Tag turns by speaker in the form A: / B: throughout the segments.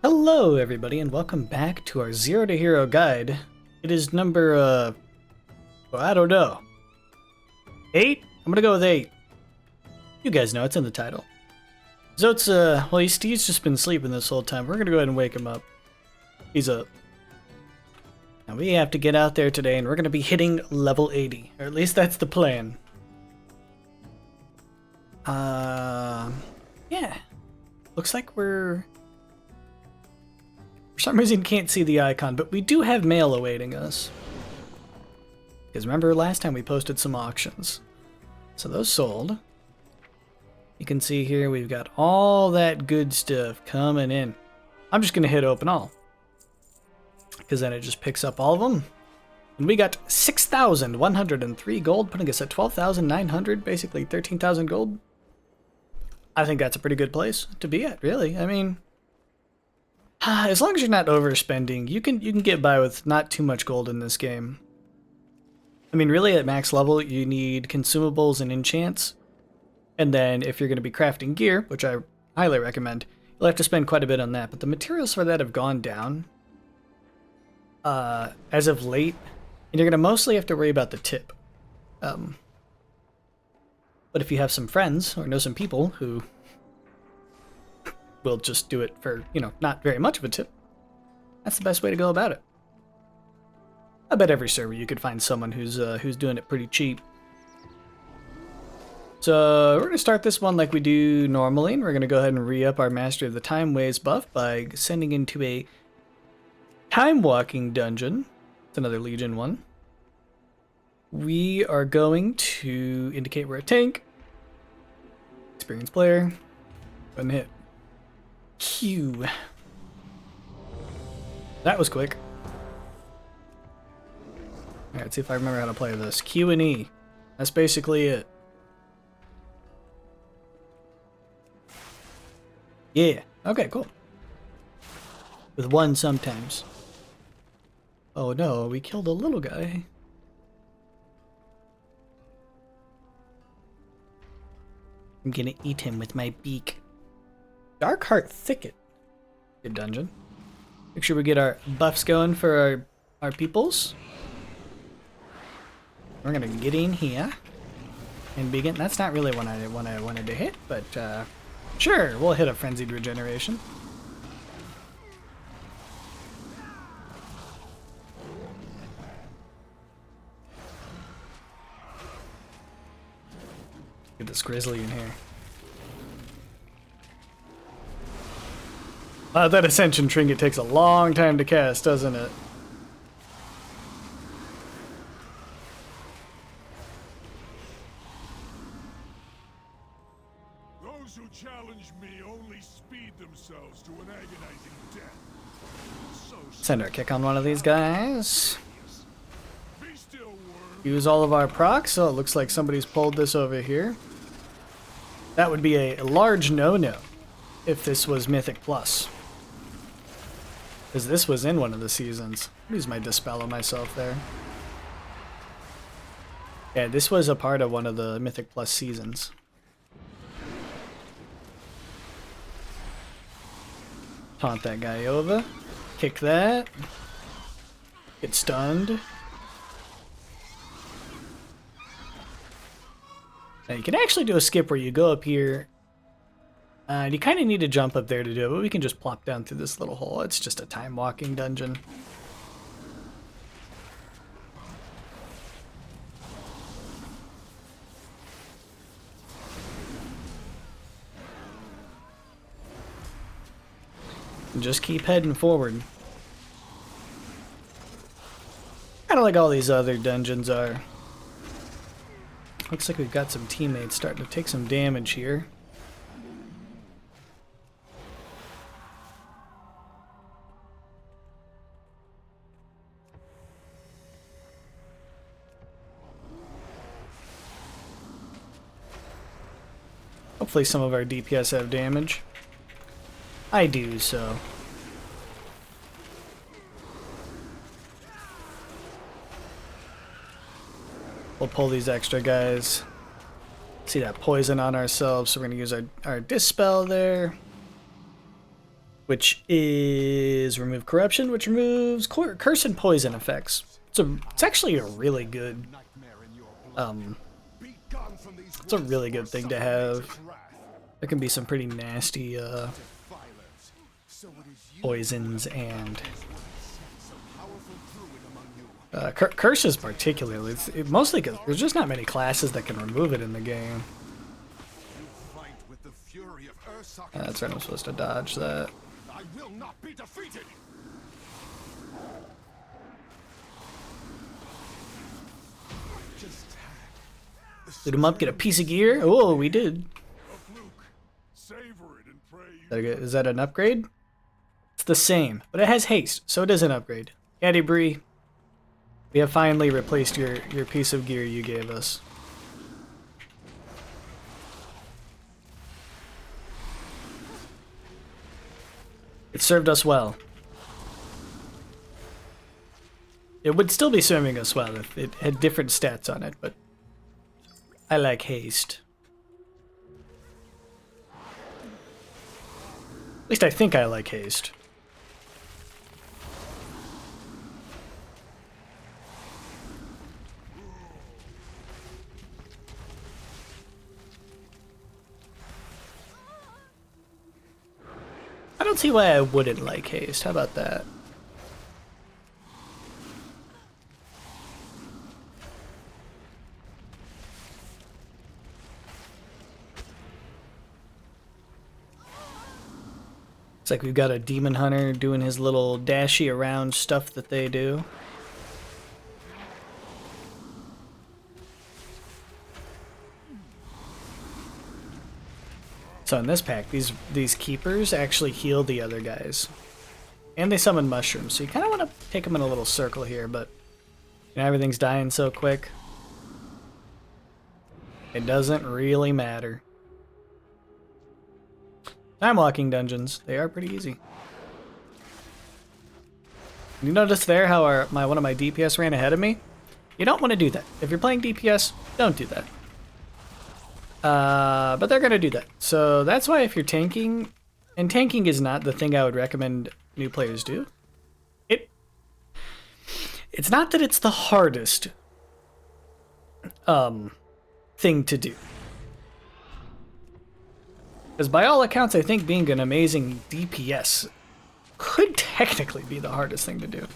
A: Hello everybody and welcome back to our Zero to Hero guide. It is number, well, I don't know. 8? I'm gonna go with 8. You guys know, it's in the title. So it's, well, Steve's just been sleeping this whole time. We're gonna go ahead and wake him up. He's up. Now we have to get out there today and we're gonna be hitting level 80. Or at least that's the plan. Yeah. Looks like we're... For some reason can't see the icon, but we do have mail awaiting us. Because remember last time we posted some auctions. So those sold. You can see here we've got all that good stuff coming in. I'm just going to hit open all. Because then it just picks up all of them. And we got 6,103 gold, putting us at 12,900, basically 13,000 gold. I think that's a pretty good place to be at, really. I mean, as long as you're not overspending, you can get by with not too much gold in this game. I mean, really at max level, you need consumables and enchants. And then if you're going to be crafting gear, which I highly recommend, you'll have to spend quite a bit on that. But the materials for that have gone down as of late, and you're going to mostly have to worry about the tip. But if you have some friends or know some people who will just do it for, you know, not very much of a tip, that's the best way to go about it. I bet every server you could find someone who's doing it pretty cheap. So we're going to start this one like we do normally, and we're going to go ahead and re-up our Mastery of the Time Ways buff by sending into a time walking dungeon. It's another Legion one. We are going to indicate we're a tank. Experienced player. Go and hit Q. That was quick. Alright, let's see if I remember how to play this. Q and E. That's basically it. Yeah. Okay, cool. With one sometimes. Oh no, we killed a little guy. I'm gonna eat him with my beak. Darkheart Thicket. Good dungeon. Make sure we get our buffs going for our peoples. We're gonna get in here and begin. That's not really what I wanted to hit, but sure, we'll hit a Frenzied Regeneration. Get this grizzly in here. That Ascension Trinket takes a long time to cast, doesn't it?
B: Those who challenge me only speed themselves to an agonizing death.
A: Send our kick on one of these guys.
B: Be still, worm.
A: Use all of our procs, so it looks like somebody's pulled this over here. That would be a large no-no if this was Mythic Plus. Because this was in one of the seasons. Use my Dispel on myself there. Yeah, this was a part of one of the Mythic Plus seasons. Taunt that guy over. Kick that. Get stunned. Now you can actually do a skip where you go up here. And you kind of need to jump up there to do it, but we can just plop down through this little hole. It's just a time walking dungeon. And just keep heading forward. Kind of like all these other dungeons are. Looks like we've got some teammates starting to take some damage here. Hopefully some of our DPS have damage. I do, so. We'll pull these extra guys. See that poison on ourselves, so we're going to use our Dispel there. which is remove corruption, which removes curse and poison effects. It's actually a really good, it's a really good thing to have. There can be some pretty nasty poisons and curses particularly. Mostly because there's just not many classes that can remove it in the game. That's right, I'm supposed to dodge that.
B: I will not be defeated.
A: Loot him up, get a piece of gear. Oh, we did.
B: A fluke. Savor it and pray.
A: Is that an upgrade? It's the same, but it has haste, so it is an upgrade. Caddy Bree, we have finally replaced your piece of gear you gave us. It served us well. It would still be serving us well if it had different stats on it, but I like haste. At least I think I like haste. I don't see why I wouldn't like haste. How about that? It's like we've got a demon hunter doing his little dashy around stuff that they do. So in this pack, these keepers actually heal the other guys. And they summon mushrooms, so you kind of want to take them in a little circle here, but you know, everything's dying so quick. It doesn't really matter. Time walking dungeons, they are pretty easy. You notice there how one of my DPS ran ahead of me? You don't want to do that. If you're playing DPS, don't do that. But they're gonna do that. So that's why if you're tanking, and tanking is not the thing I would recommend new players do. It's not that it's the hardest thing to do. Because by all accounts, I think being an amazing DPS could technically be the hardest thing to do.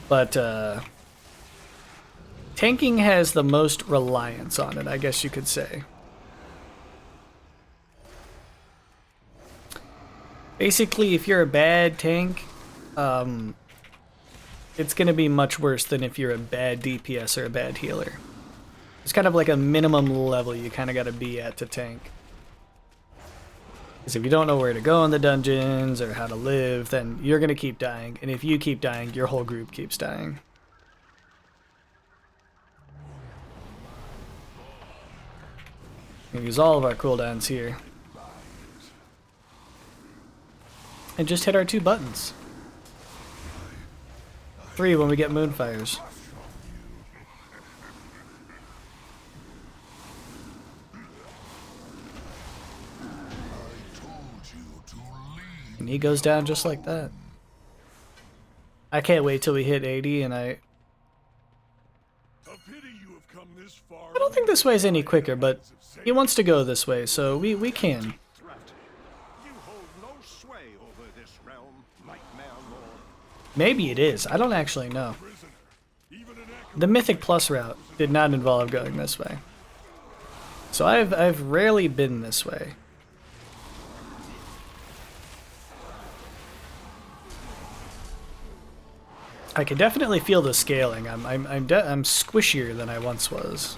A: But tanking has the most reliance on it, I guess you could say. Basically, if you're a bad tank, it's going to be much worse than if you're a bad DPS or a bad healer. It's kind of like a minimum level you kind of got to be at to tank. Because if you don't know where to go in the dungeons or how to live, then you're going to keep dying. And if you keep dying, your whole group keeps dying. We'll use all of our cooldowns here. And just hit our 2 buttons. 3 when we get moonfires. And he goes down just like that. I can't wait till we hit 80 and I don't think this way is any quicker, but he wants to go this way, so we can. Maybe it is. I don't actually know. The Mythic Plus route did not involve going this way. So I've rarely been this way. I can definitely feel the scaling. I'm squishier than I once was.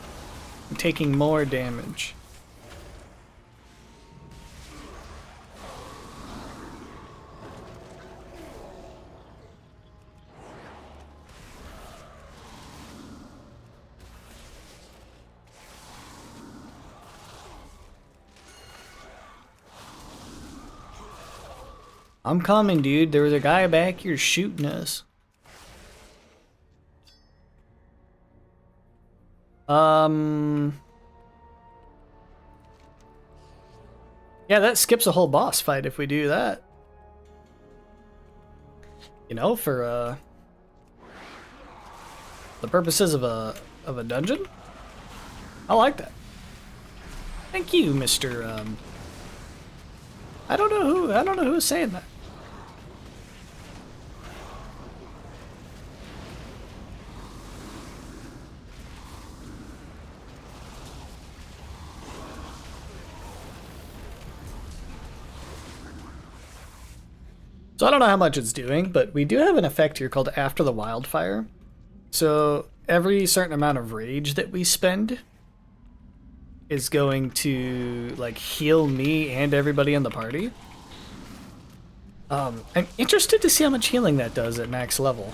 A: I'm taking more damage. I'm coming, dude. There was a guy back here shooting us. Yeah, that skips a whole boss fight if we do that. You know, for the purposes of a dungeon. I like that. Thank you, Mr. I don't know who is saying that. So I don't know how much it's doing, but we do have an effect here called After the Wildfire. So every certain amount of rage that we spend is going to like heal me and everybody in the party. I'm interested to see how much healing that does at max level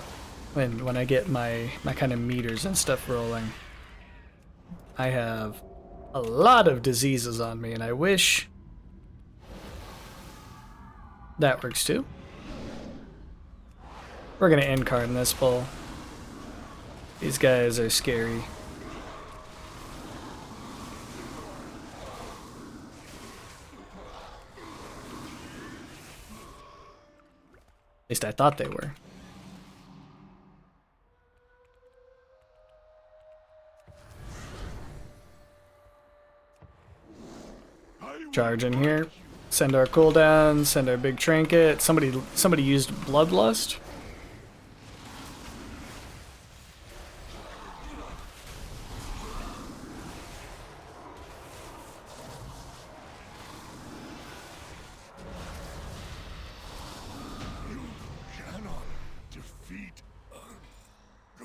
A: when I get my kind of meters and stuff rolling. I have a lot of diseases on me, and I wish that works too. We're gonna end card in this pull. These guys are scary. At least I thought they were. Charge in here. Send our cooldown, send our big trinket. Somebody used Bloodlust.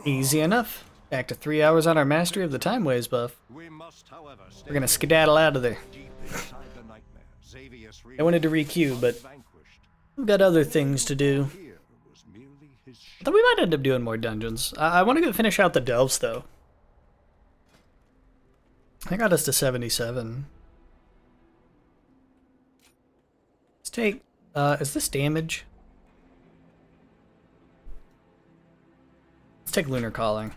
A: Easy enough. Back to 3 hours on our Mastery of the Time Ways buff. We're gonna skedaddle out of there. I wanted to re-queue, but we've got other things to do. I thought we might end up doing more dungeons. I want to go finish out the delves, though. I got us to 77. Let's take... is this damage? Let's take Lunar Calling.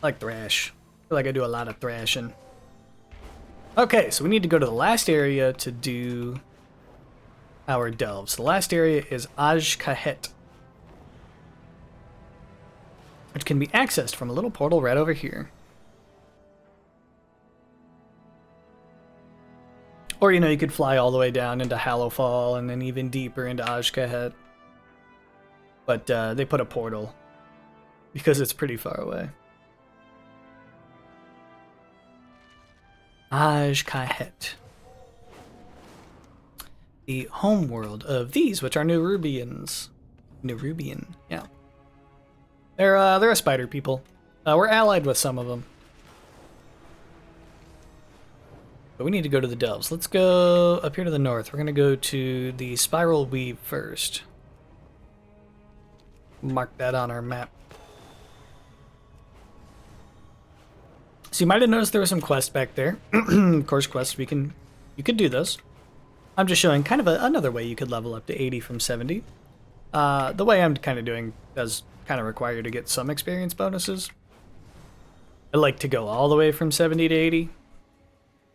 A: I like Thrash. I feel like I do a lot of thrashing. Okay, so we need to go to the last area to do our delves. The last area is Aj-Kahet, which can be accessed from a little portal right over here. Or, you know, you could fly all the way down into Hallowfall and then even deeper into Aj-Kahet. But they put a portal because it's pretty far away. Aj-Kahet. The homeworld of these, which are Nerubians. Nerubian, yeah. They're a spider people. We're allied with some of them. But we need to go to the delves. Let's go up here to the north. We're going to go to the Spiral Weave first. Mark that on our map. So you might have noticed there was some quests back there. Of course, quests you could do those. I'm just showing kind of another way you could level up to 80 from 70. The way I'm kind of doing does kind of require you to get some experience bonuses. I like to go all the way from 70 to 80.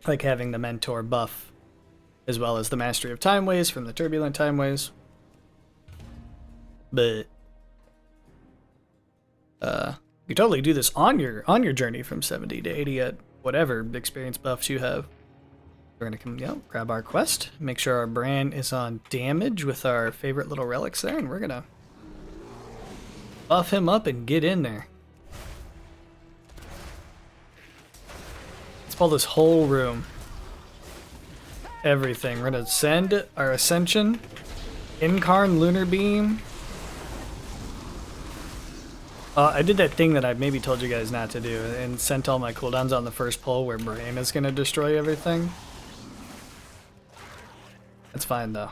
A: I like having the mentor buff, as well as the Mastery of Time Ways from the Turbulent Time Ways. But you totally do this on your journey from 70 to 80 at whatever experience buffs you have. We're gonna come, grab our quest, make sure our brand is on damage with our favorite little relics there, and we're gonna buff him up and get in there. Let's pull this whole room. Everything. We're gonna send our Ascension, Incarn Lunar Beam. I did that thing that I maybe told you guys not to do, and sent all my cooldowns on the first pull where Brain is gonna destroy everything. That's fine though.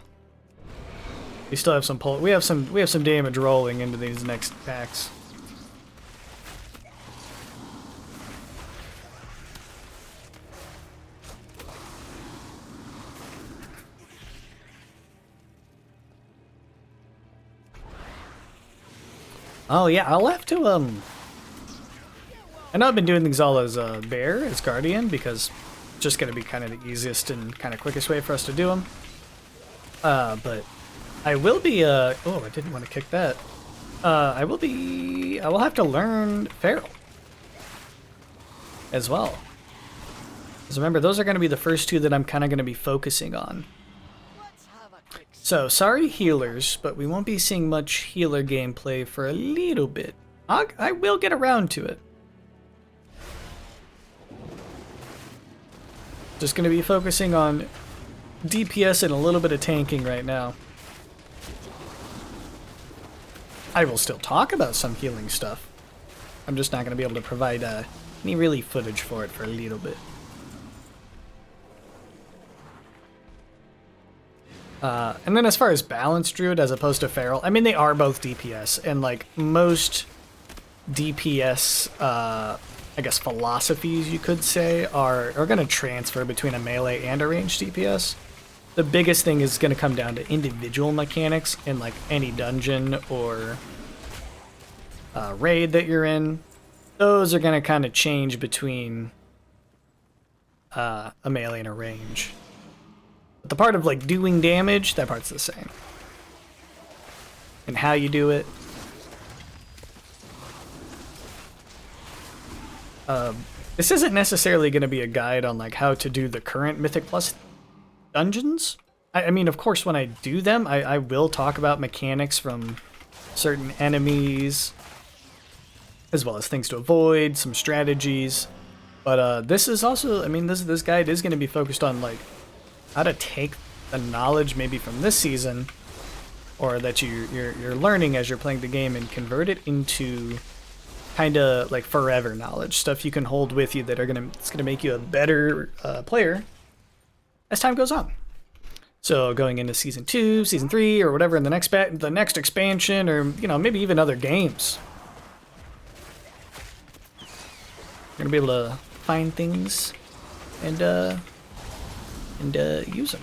A: We still have some pull. We have some damage rolling into these next packs. Oh yeah, I'll have to I know I've been doing things all as Bear, as Guardian, because just going to be kind of the easiest and kind of quickest way for us to do them. But I will be, oh, I didn't want to kick that. I will have to learn Feral as well. Because remember, those are going to be the first two that I'm kind of going to be focusing on. So, sorry healers, but we won't be seeing much healer gameplay for a little bit. I will get around to it. Just going to be focusing on DPS and a little bit of tanking right now. I will still talk about some healing stuff. I'm just not going to be able to provide any really footage for it for a little bit. And then as far as balanced druid as opposed to feral, I mean, they are both DPS, and like most DPS, I guess philosophies you could say, are going to transfer between a melee and a ranged DPS. The biggest thing is going to come down to individual mechanics in like any dungeon or raid that you're in. Those are going to kind of change between a melee and a range. But the part of like doing damage, that part's the same. And how you do it. This isn't necessarily going to be a guide on like how to do the current Mythic Plus dungeons. I mean, of course, when I do them, I will talk about mechanics from certain enemies, as well as things to avoid, some strategies. But this is also, I mean, this guide is going to be focused on like how to take the knowledge maybe from this season, or that you're learning as you're playing the game, and convert it into kind of like forever knowledge, stuff you can hold with you that are it's gonna make you a better player as time goes on. So going into season 2, season 3, or whatever in the next expansion, or you know, maybe even other games, you're gonna be able to find things and use them.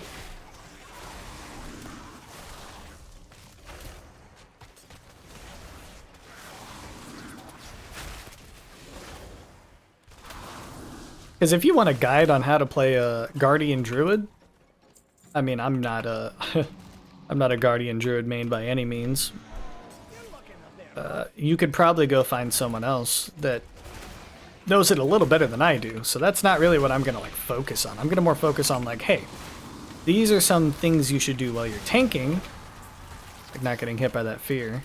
A: Because if you want a guide on how to play a Guardian Druid, I mean, I'm not a Guardian Druid main by any means. You could probably go find someone else that knows it a little better than I do, so that's not really what I'm gonna like focus on. I'm gonna more focus on like, hey, these are some things you should do while you're tanking, like not getting hit by that fear.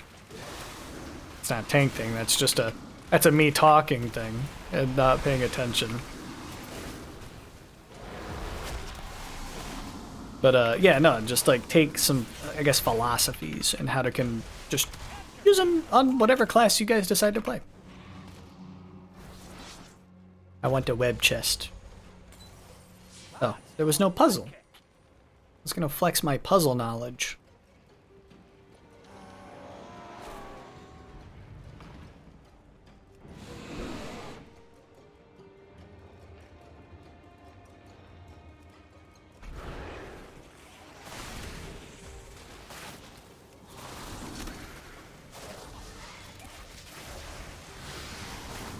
A: It's not a tank thing. That's a me talking thing and not paying attention. But yeah, no, just like take some, I guess, philosophies and how to just use them on whatever class you guys decide to play. I want a web chest. Oh, there was no puzzle. I was gonna flex my puzzle knowledge.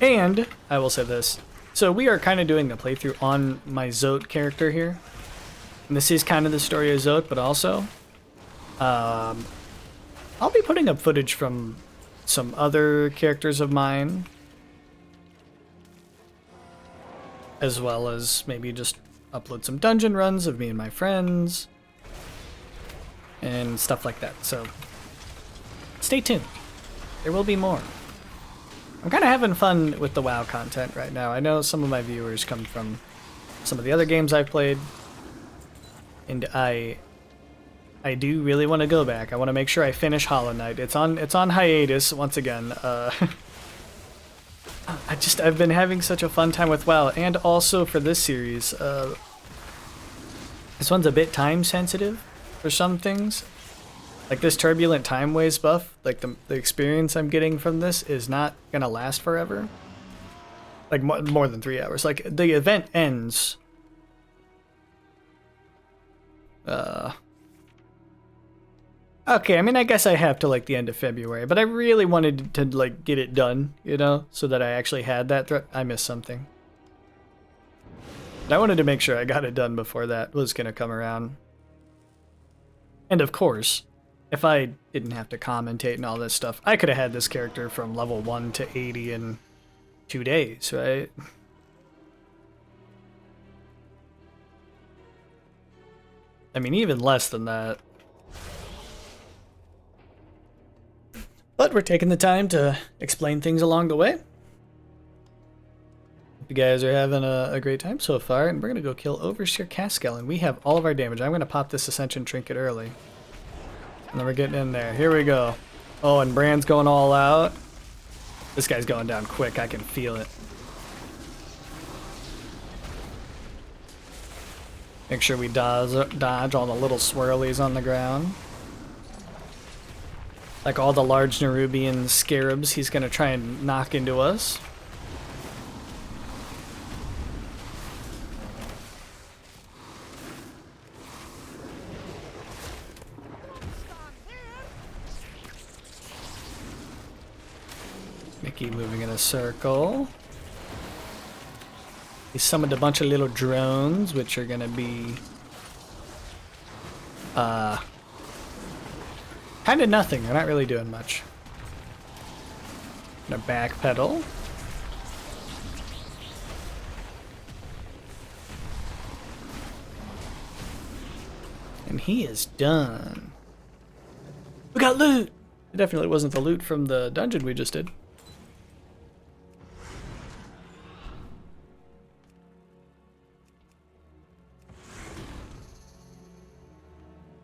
A: And I will say this. So we are kind of doing the playthrough on my Zote character here. And this is kind of the story of Zote, but also I'll be putting up footage from some other characters of mine, as well as maybe just upload some dungeon runs of me and my friends and stuff like that. So stay tuned. There will be more. I'm kind of having fun with the WoW content right now. I know some of my viewers come from some of the other games I've played, and I do really want to go back. I want to make sure I finish Hollow Knight. It's on hiatus once again. I've been having such a fun time with WoW, and also for this series. This one's a bit time sensitive for some things. Like this Turbulent Time Waves buff, like the experience I'm getting from this is not gonna last forever. Like more than 3 hours. Like the event ends. Okay, I mean, I guess I have to like the end of February, but I really wanted to like get it done, you know, so that I actually had that threat. I missed something. But I wanted to make sure I got it done before that was going to come around. And of course, if I didn't have to commentate and all this stuff, I could have had this character from level 1 to 80 in 2 days, right? I mean, even less than that. But we're taking the time to explain things along the way. Hope you guys are having a great time so far, and we're going to go kill Overseer Caskel, and we have all of our damage. I'm going to pop this Ascension Trinket early. And then we're getting in there. Here we go. Oh, and Brand's going all out. This guy's going down quick. I can feel it. Make sure we dodge all the little swirlies on the ground. Like all the large Nerubian scarabs he's going to try and knock into us. Mickey moving in a circle. He summoned a bunch of little drones, which are going to be kind of nothing. They're not really doing much. Gonna backpedal. And he is done. We got loot! It definitely wasn't the loot from the dungeon we just did.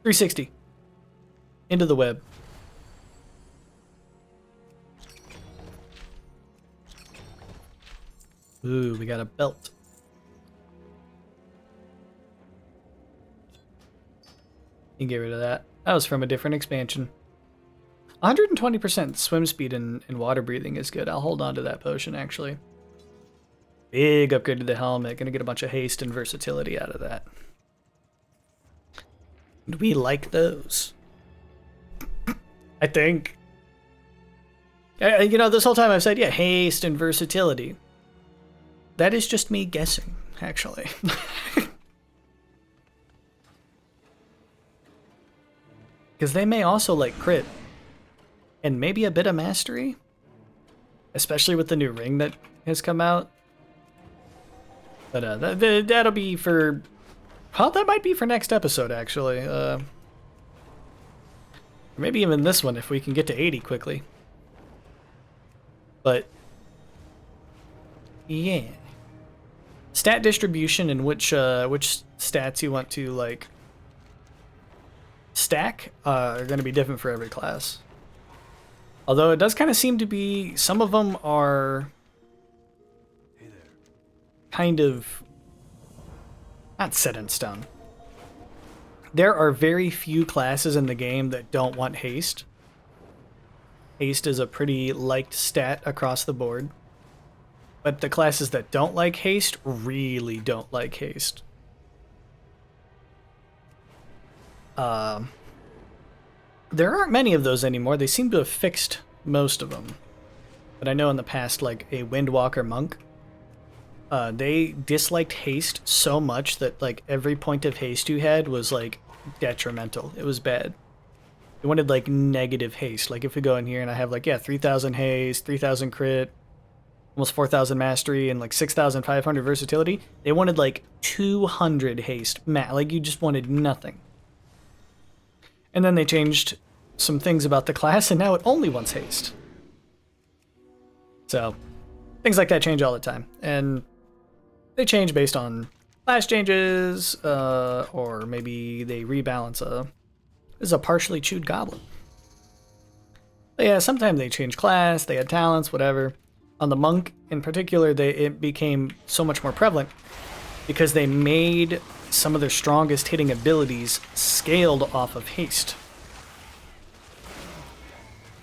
A: $360. Into the web. Ooh, we got a belt. You can get rid of that. That was from a different expansion. 120% swim speed and water breathing is good. I'll hold on to that potion, actually. Big upgrade to the helmet. Gonna get a bunch of haste and versatility out of that. And we like those. I think. You know, this whole time I've said, yeah, haste and versatility. That is just me guessing, actually. Because they may also like crit. And maybe a bit of mastery. Especially with the new ring that has come out. But that'll be for... Well, that might be for next episode, actually. Maybe even this one, if we can get to 80 quickly. But... yeah. Stat distribution and which stats you want to, like... stack are going to be different for every class. Although it does kind of seem to be... some of them are... kind of... not set in stone. There are very few classes in the game that don't want haste. Haste is a pretty liked stat across the board. But the classes that don't like haste really don't like haste. There aren't many of those anymore. They seem to have fixed most of them. But I know in the past, like a Windwalker monk, they disliked haste so much that like every point of haste you had was like detrimental. It was bad. They wanted like negative haste. Like if we go in here and I have like, yeah, 3,000 haste, 3,000 crit, almost 4,000 mastery, and like 6,500 versatility. They wanted like 200 haste. Like you just wanted nothing. And then they changed some things about the class, and now it only wants haste. So things like that change all the time. And they change based on class changes, or maybe they rebalance this is a partially chewed goblin. But yeah, sometimes they change class, they add talents, whatever. On the monk in particular, it became so much more prevalent because they made some of their strongest hitting abilities scaled off of haste.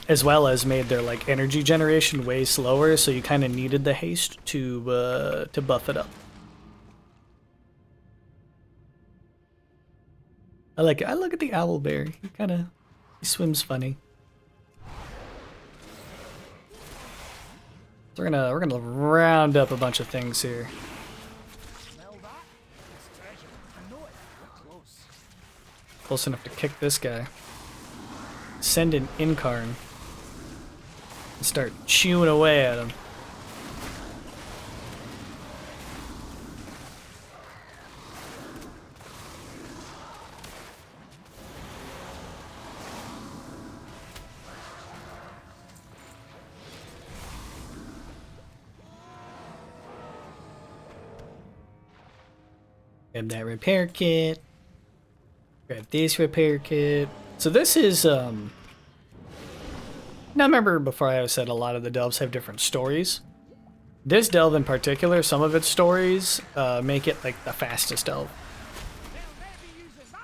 A: As well as made their like energy generation way slower, so you kind of needed the haste to buff it up. I like it. I look at the owl bear. He swims funny. So we're gonna round up a bunch of things here. close enough to kick this guy. Send an Incarn. And start chewing away at him. Grab that repair kit. Grab this repair kit. So this is, now remember before I said a lot of the delves have different stories. This delve in particular, some of its stories make it like the fastest delve.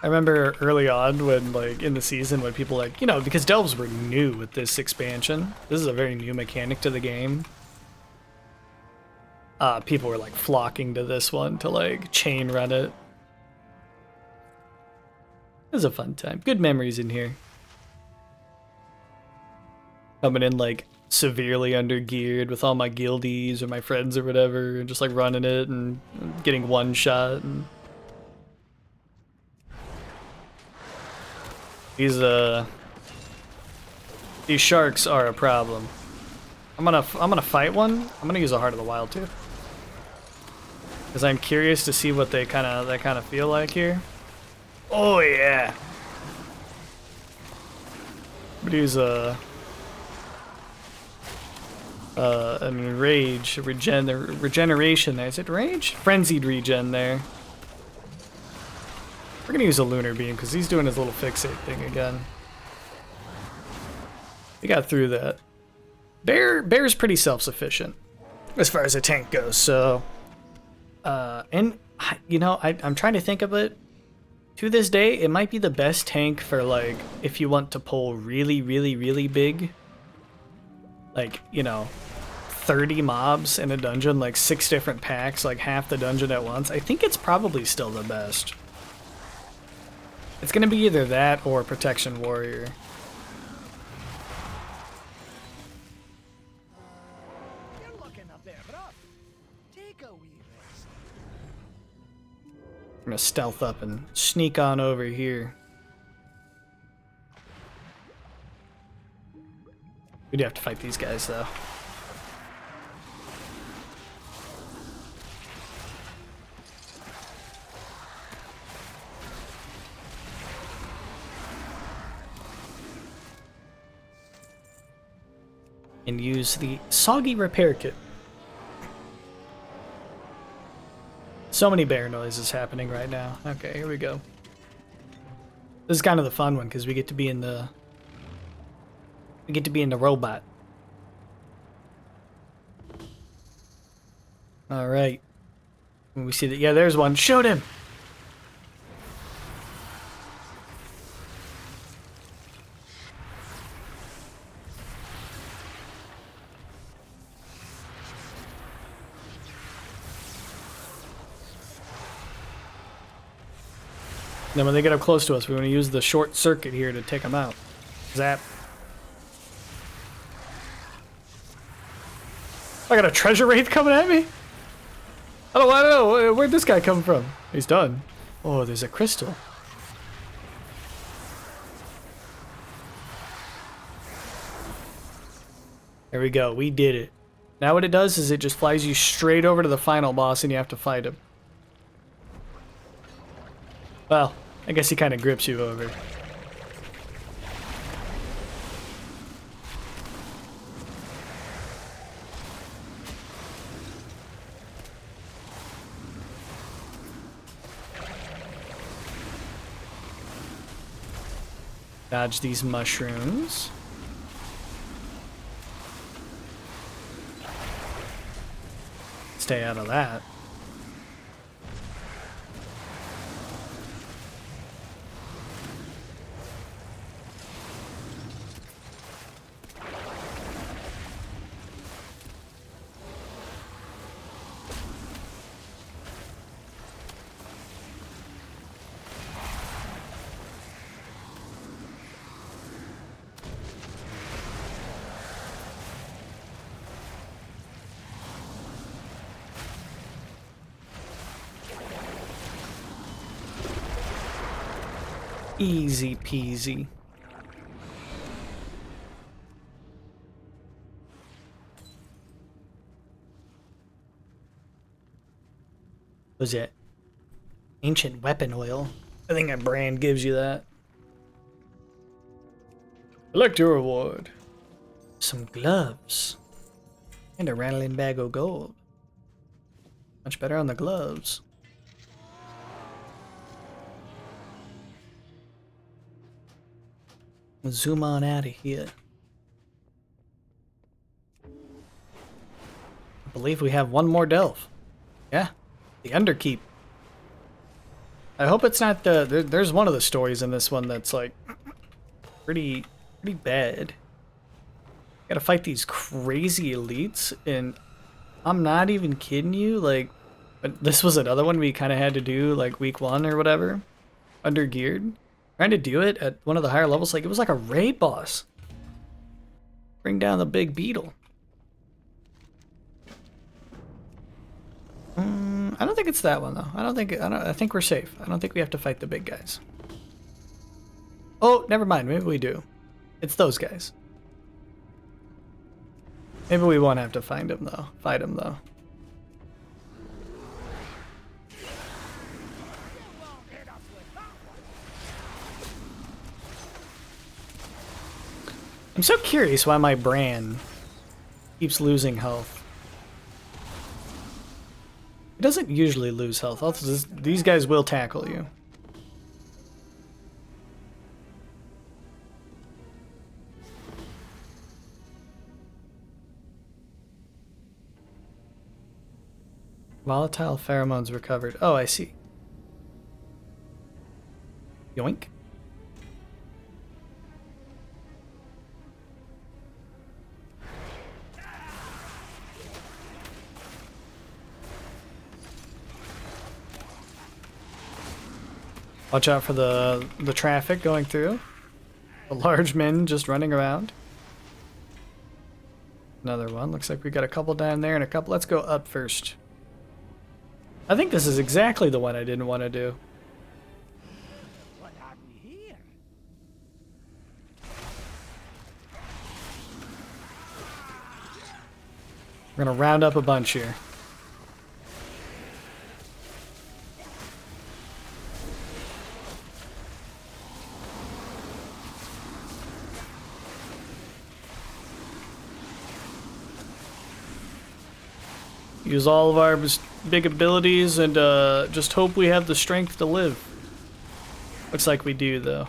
A: I remember early on when, like, in the season when people, like, you know, because delves were new with this expansion. This is a very new mechanic to the game. People were like flocking to this one to like chain run it. It was a fun time. Good memories in here. Coming in like severely under geared with all my guildies or my friends or whatever, and just like running it and getting one shot. And these sharks are a problem. I'm gonna fight one. I'm gonna use a Heart of the Wild too, because I'm curious to see what they kind of feel like here. Oh yeah. I'm gonna use a rage regeneration there. Is it rage? Frenzied regen there. We're gonna use a lunar beam because he's doing his little fixate thing again. We got through that. Bear's pretty self-sufficient as far as a tank goes, so and you know, I'm trying to think of it. To this day, it might be the best tank for like if you want to pull really big, like, you know, 30 mobs in a dungeon, like 6 different packs, like half the dungeon at once. I think it's probably still the best. It's gonna be either that or Protection Warrior. I'm gonna stealth up and sneak on over here. We do have to fight these guys though. And use the Soggy Repair Kit. So many bear noises happening right now. Okay, here we go. This is kind of the fun one because we get to be in the robot. All right. When we see that, yeah, there's one. Shoot him. Then when they get up close to us, we want to use the short circuit here to take them out. Zap. I got a treasure wraith coming at me? I don't know. Where'd this guy come from? He's done. Oh, there's a crystal. There we go. We did it. Now what it does is it just flies you straight over to the final boss and you have to fight him. Well, I guess he kind of grips you over. Dodge these mushrooms. Stay out of that. Easy peasy. Was it ancient weapon oil? I think a brand gives you that. Collect your reward. Some gloves. And a rattling bag of gold. Much better on the gloves. Let's zoom on out of here. I believe we have one more delve. Yeah, the Underkeep. I hope it's not the... There's one of the stories in this one that's like pretty bad. Gotta fight these crazy elites, and I'm not even kidding you. Like, this was another one we kind of had to do like week 1 or whatever, under geared. Trying to do it at one of the higher levels, like it was like a raid boss. Bring down the big beetle. I don't think it's that one though. I think we're safe. I don't think we have to fight the big guys. Oh, never mind. Maybe we do. It's those guys. Maybe we won't have to find him though. Fight him though. I'm so curious why my Bran keeps losing health. It doesn't usually lose health. These guys will tackle you. Volatile pheromones recovered. Oh, I see. Yoink. Watch out for the traffic going through. The large men just running around. Another one. Looks like we got a couple down there and a couple. Let's go up first. I think this is exactly the one I didn't want to do.
C: What have we here?
A: We're gonna round up a bunch here. Use all of our big abilities and just hope we have the strength to live. Looks like we do, though.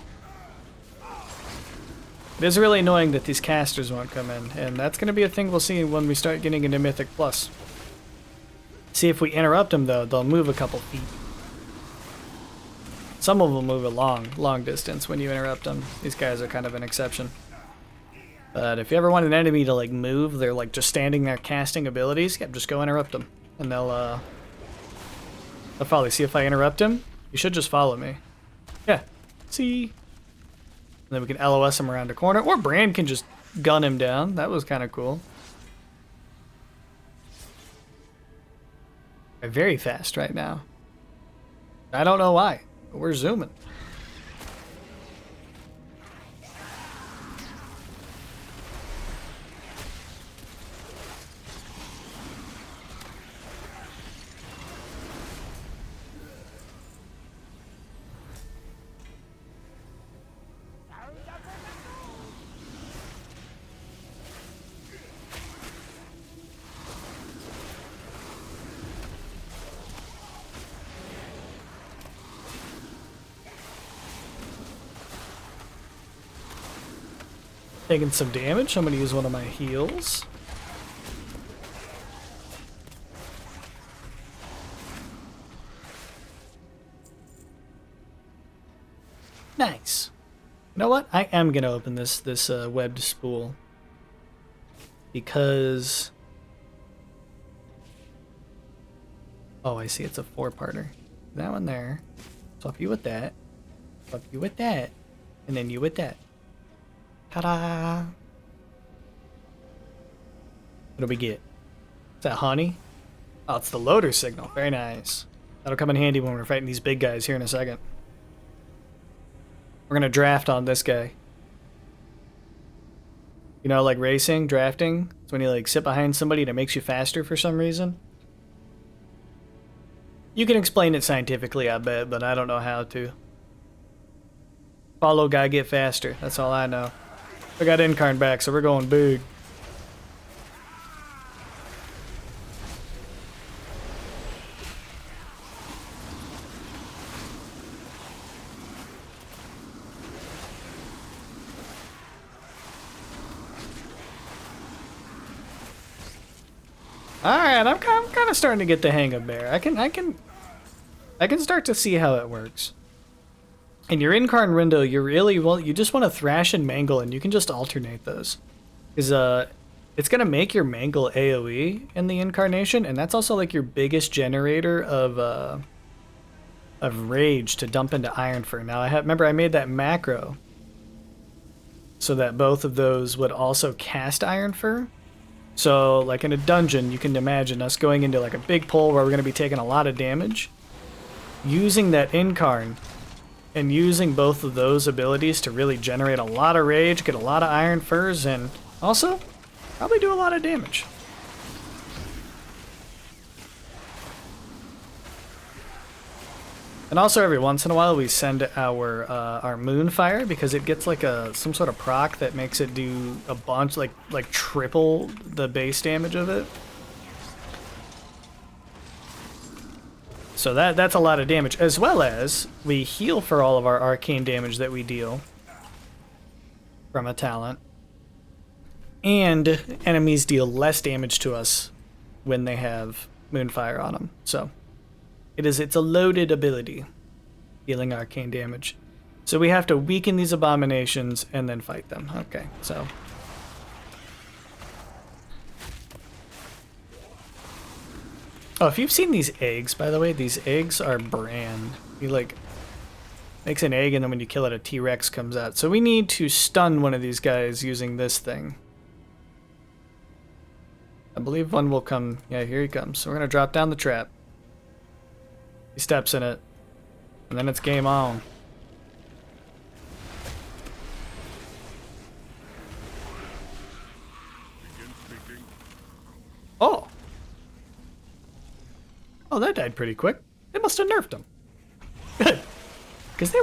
A: It is really annoying that these casters won't come in, and that's going to be a thing we'll see when we start getting into Mythic Plus. See, if we interrupt them, though, they'll move a couple feet. Some of them move a long distance when you interrupt them. These guys are kind of an exception. But if you ever want an enemy to like move, they're like just standing there casting abilities, yeah, just go interrupt them. And they'll follow. See, if I interrupt him, you should just follow me. Yeah. See? And then we can LOS him around a corner, or Bran can just gun him down. That was kind of cool. They're very fast right now. I don't know why, but we're zooming. Taking some damage. I'm going to use one of my heals. Nice. You know what? I am going to open this webbed spool. Because... Oh, I see. It's a 4-parter. That one there. Swap you with that. Swap you with that. And then you with that. Ta-da! What do we get? Is that honey? Oh, it's the loader signal. Very nice. That'll come in handy when we're fighting these big guys here in a second. We're gonna draft on this guy. You know, like racing, drafting. It's when you like sit behind somebody and it makes you faster for some reason. You can explain it scientifically, I bet, but I don't know how to. Follow guy, get faster. That's all I know. We got Incarn back, so we're going big. Alright, I'm kind of starting to get the hang of Bear. I can start to see how it works. In your Incarn window, you really, well, you just want to thrash and mangle, and you can just alternate those. Because it's going to make your mangle AoE in the Incarnation, and that's also like your biggest generator of rage to dump into Ironfur. Now, remember I made that macro so that both of those would also cast Ironfur. So, like in a dungeon, you can imagine us going into like a big pull where we're going to be taking a lot of damage. Using that Incarn and using both of those abilities to really generate a lot of rage, get a lot of Ironfurs, and also probably do a lot of damage. And also every once in a while we send our Moonfire because it gets like some sort of proc that makes it do a bunch, like triple the base damage of it. So that's a lot of damage, as well as we heal for all of our arcane damage that we deal from a talent. And enemies deal less damage to us when they have Moonfire on them. So it's a loaded ability, dealing arcane damage. So we have to weaken these abominations and then fight them. Okay, so. Oh, if you've seen these eggs, by the way, these eggs are brand. You like, makes an egg and then when you kill it, a T-Rex comes out. So we need to stun one of these guys using this thing. I believe one will come. Yeah, here he comes. So we're gonna drop down the trap. He steps in it, and then it's game on. Oh! Oh, that died pretty quick. They must have nerfed him. Good. Because they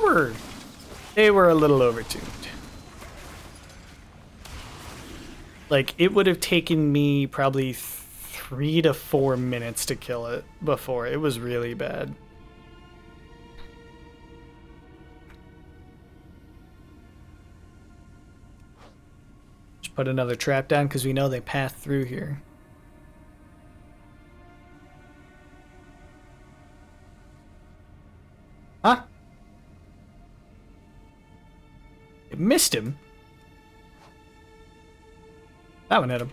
A: were a little overtuned. Like, it would have taken me probably 3 to 4 minutes to kill it before. It was really bad. Just put another trap down because we know they path through here. Huh? It missed him. That one hit him.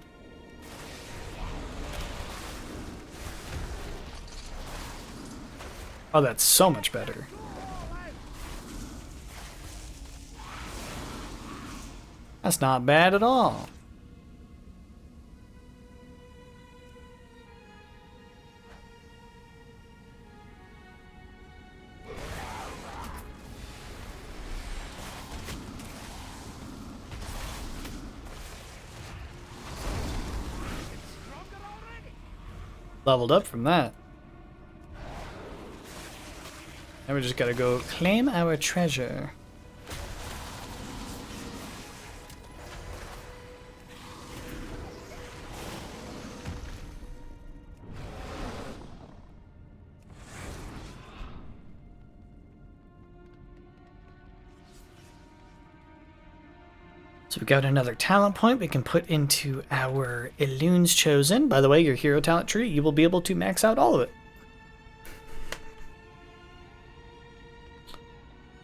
A: Oh, that's so much better. That's not bad at all. Leveled up from that. Now we just gotta go claim our treasure. So we got another talent point we can put into our Elun's Chosen. By the way, your hero talent tree, you will be able to max out all of it.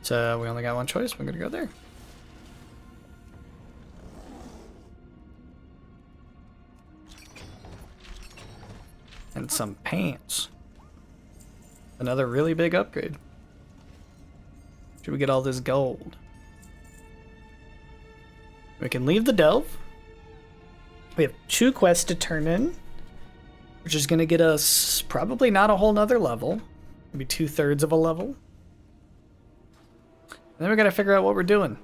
A: So we only got one choice. We're gonna go there. And some pants. Another really big upgrade. Should we get all this gold? We can leave the delve. We have 2 quests to turn in, which is going to get us probably not a whole nother level, maybe 2/3 of a level. then we gotta figure out what we're doing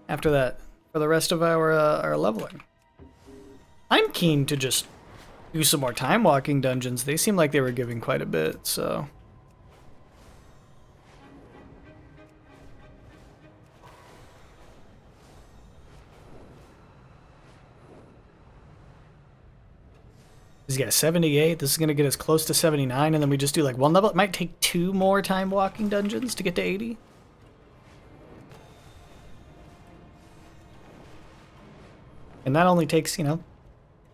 A: after that for the rest of our leveling. I'm keen to just do some more time walking dungeons. They seem like they were giving quite a bit, so. He's got 78. This is going to get us close to 79, and then we just do like one level. It might take 2 more time walking dungeons to get to 80. And that only takes, you know,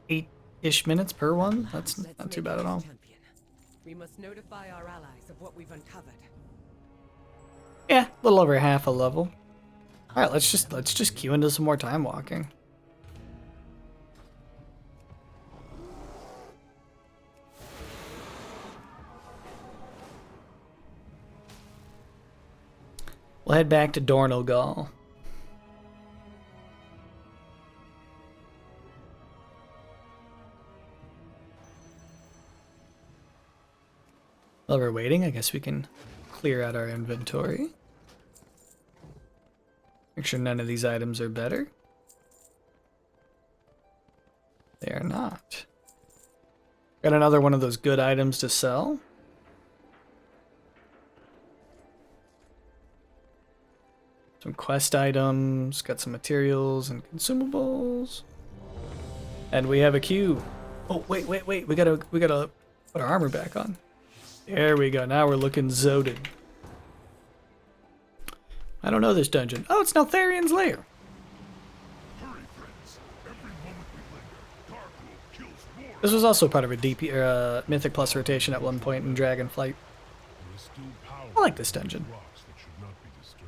A: 8-ish minutes per one. That's not too bad at all.
D: We must notify our allies of what we've uncovered.
A: Yeah, a little over half a level. All right, let's just queue into some more time walking. We'll head back to Dornogal. While we're waiting, I guess we can clear out our inventory. Make sure none of these items are better. They are not. Got another one of those good items to sell. Some quest items, got some materials and consumables. And we have a queue. Oh, wait. We gotta put our armor back on. There we go. Now we're looking zoted. I don't know this dungeon. Oh, it's Neltharion's lair.
B: Hurry, friends. Every moment we linger, Darkwood kills more.
A: This was also part of a DP Mythic Plus rotation at one point in Dragonflight.
B: There is still power
A: I like this dungeon.
B: in rocks that should not be disturbed.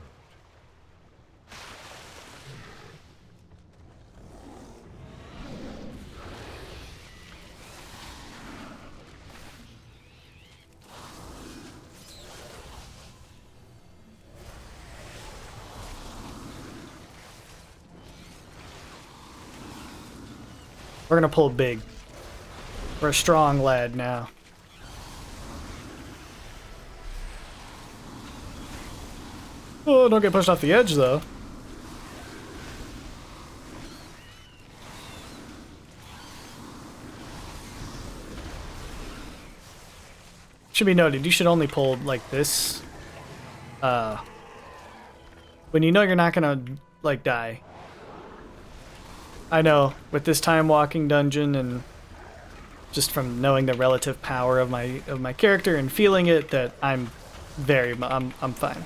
A: We're gonna pull big. We're a strong lad now. Oh, don't get pushed off the edge though. Should be noted, you should only pull like this when you know you're not gonna like die. I know, with this time walking dungeon and just from knowing the relative power of my character and feeling it, that I'm fine.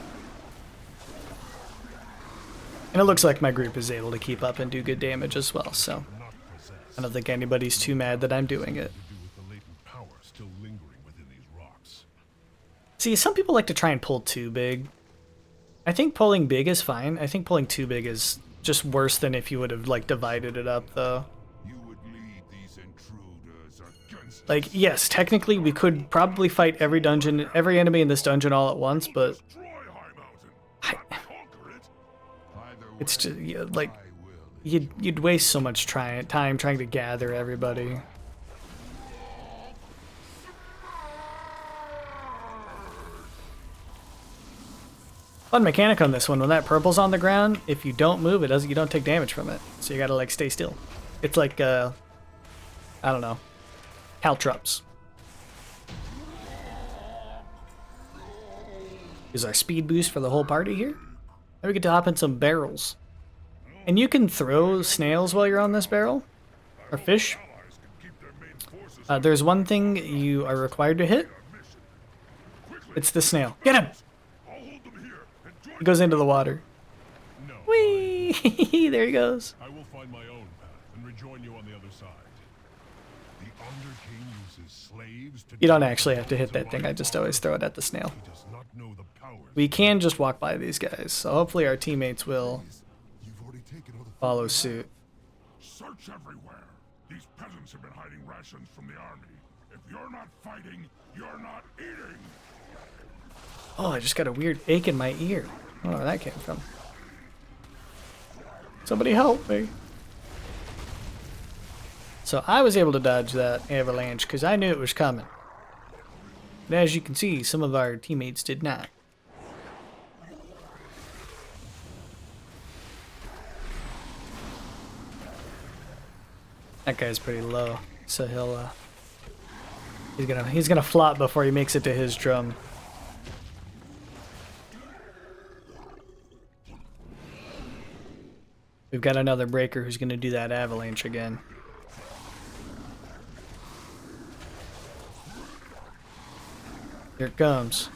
A: And it looks like my group is able to keep up and do good damage as well, so I don't think anybody's too mad that I'm doing it. See, some people like to try and pull too big. I think pulling big is fine. I think pulling too big is just worse than if you would have like divided it up though.
B: You would lead these intruders against
A: Like, yes, technically we could probably fight every enemy in this dungeon all at once, but
B: destroy High Mountain. Conquer it. Either
A: it's
B: way,
A: just yeah, like
B: I will.
A: you'd waste so much time trying to gather everybody. Fun mechanic on this one, when that purple's on the ground, if you don't move, you don't take damage from it. So you gotta like stay still. It's like I don't know, caltrops. Is our speed boost for the whole party here. Now we get to hop in some barrels. And you can throw snails while you're on this barrel, or fish.
B: Allies can keep their main forces
A: There's one thing you are required to hit. It's the snail. Get him!
B: I'll hold them here and join
A: He goes into the water.
B: No,
A: Whee! There he goes.
B: I will find my own path and rejoin you on the other side. The Underking uses slaves to
A: You don't actually have to hit that thing. I just always throw it at the snail.
B: He does not know the powers.
A: We can just walk by these guys, so hopefully our teammates will
B: You've already taken all the
A: follow suit.
B: Search everywhere. These peasants have been hiding rations from the army. If you're not fighting, you're not eating.
A: Oh, I just got a weird ache in my ear. I don't know where that came from. Somebody help me. So I was able to dodge that avalanche because I knew it was coming. But as you can see, some of our teammates did not. That guy's pretty low, so he's gonna flop before he makes it to his drum. We've got another breaker who's gonna do that avalanche again. Here it comes.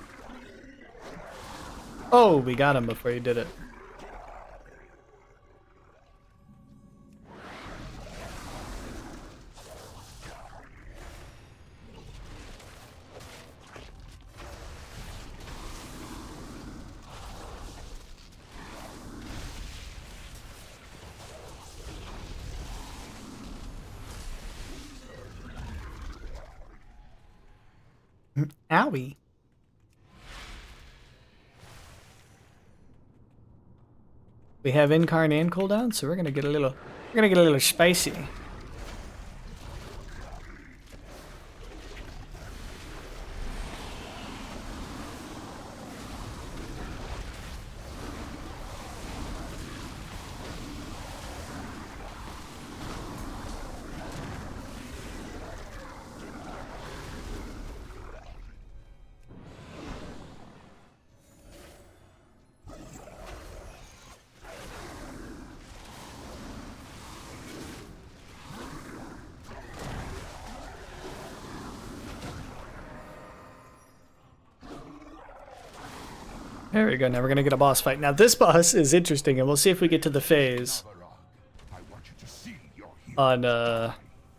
A: Oh, we got him before he did it. Owie. We have incarn and cooldown, so we're gonna get a little spicy. There we go, now we're gonna get a boss fight. Now this boss is interesting, and we'll see if we get to the phase on, I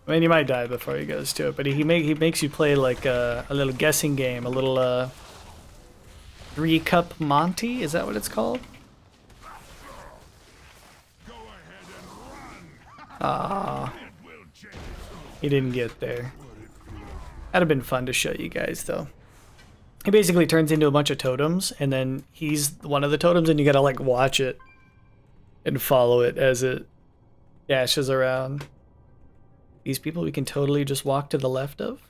A: mean, you might die before he goes to it, but he makes you play like a little guessing game, a little, 3-cup Monty, is that what it's called? Ah, he didn't get there. That'd have been fun to show you guys, though. He basically turns into a bunch of totems, and then he's one of the totems, and you gotta like watch it and follow it as it dashes around. These people we can totally just walk to the left of.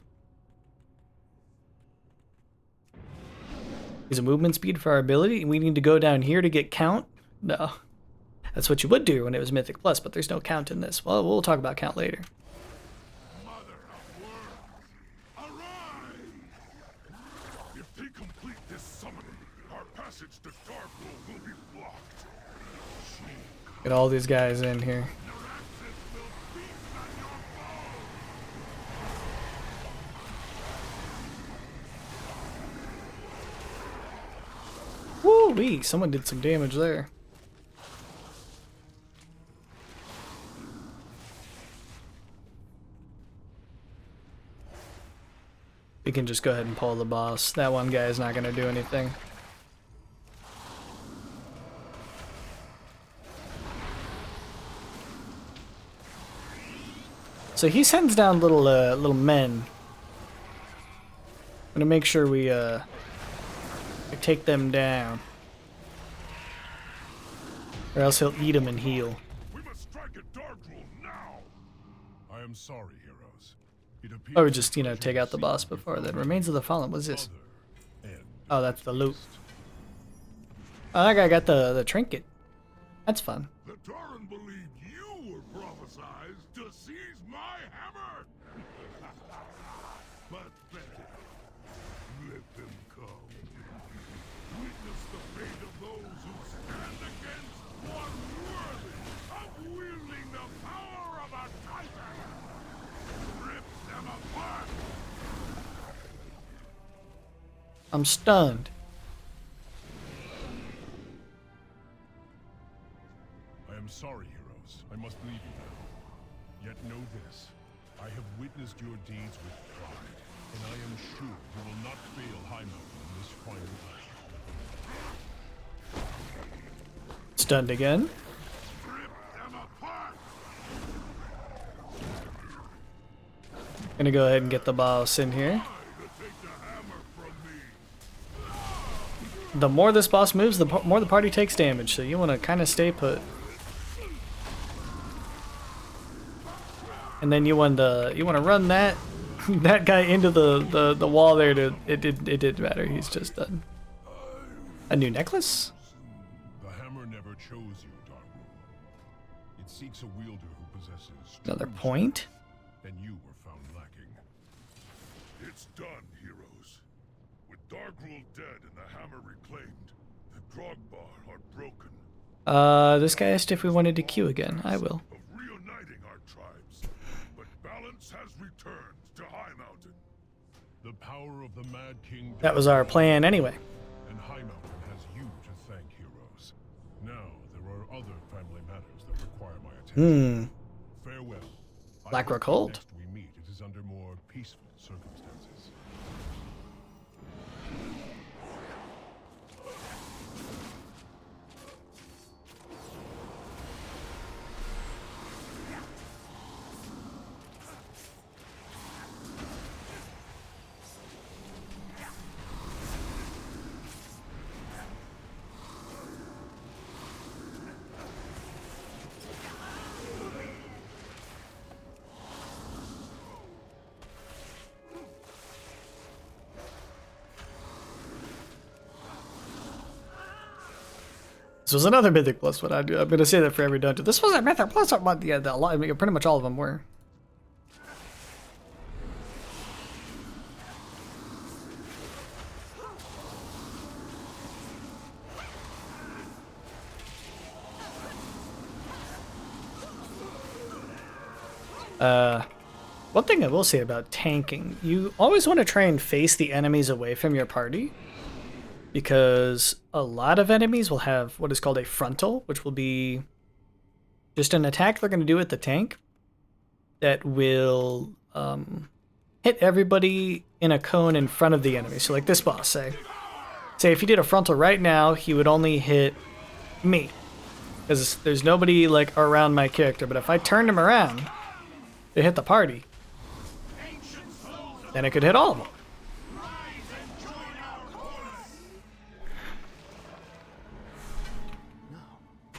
A: Is a movement speed for our ability? We need to go down here to get count? No. That's what you would do when it was Mythic Plus, but there's no count in this. Well, we'll talk about count later. Get all these guys in here. Woo-wee, someone did some damage there. We can just go ahead and pull the boss. That one guy is not going to do anything. So he sends down little men. I'm gonna make sure we take them down, or else he'll eat them and heal.
B: We must strike at Darkroom now. I am sorry, heroes. It appears
A: Or just take out the boss before that. Remains of the Fallen. What's this? Oh, that's the loot. Oh, that guy got the trinket. That's fun.
B: The Tauren believed you were prophesized to seize my hammer. Pathetic. Let them come. Witness the fate of those who stand against one worthy of wielding the power of a titan. Rip them apart.
A: I'm stunned.
B: I am sorry, heroes. I must leave you now. Yet know this. I have witnessed your deeds with pride, and I am sure you will not fail High Mountain in this final night.
A: Stunned again.
B: Rip them apart!
A: Gonna go ahead and get the boss in here.
B: Take the hammer from me.
A: The more this boss moves, the more the party takes damage, so you want to kind of stay put. And then you want to run that that guy into the wall there. It didn't matter. He's just done. A new necklace?
B: The hammer never chose you, Darkroom. It seeks a wielder who possesses
A: Another
B: true
A: point.
B: strength, and you were found lacking. It's done, heroes. With Dargrul dead and the hammer reclaimed, the Drogbar are broken.
A: This guy asked if we wanted to queue again. I will.
B: Of reuniting our tribes, but balance has returned to High Mountain. The power of the Mad King.
A: That was our plan anyway.
B: And High Mountain has you to thank, heroes. Now there are other family matters that require my attention. Farewell.
A: Blackrock Hold.
B: Next we meet, it is under more peaceful circumstances.
A: This was another Mythic Plus one. I'm going to say that for every dungeon. This was a Mythic Plus one. Yeah, I mean, pretty much all of them were. One thing I will say about tanking, you always want to try and face the enemies away from your party, because a lot of enemies will have what is called a frontal, which will be just an attack they're going to do at the tank that will hit everybody in a cone in front of the enemy. So like this boss, say if he did a frontal right now, he would only hit me, because there's nobody like around my character. But if I turned him around to hit the party, then it could hit all of them.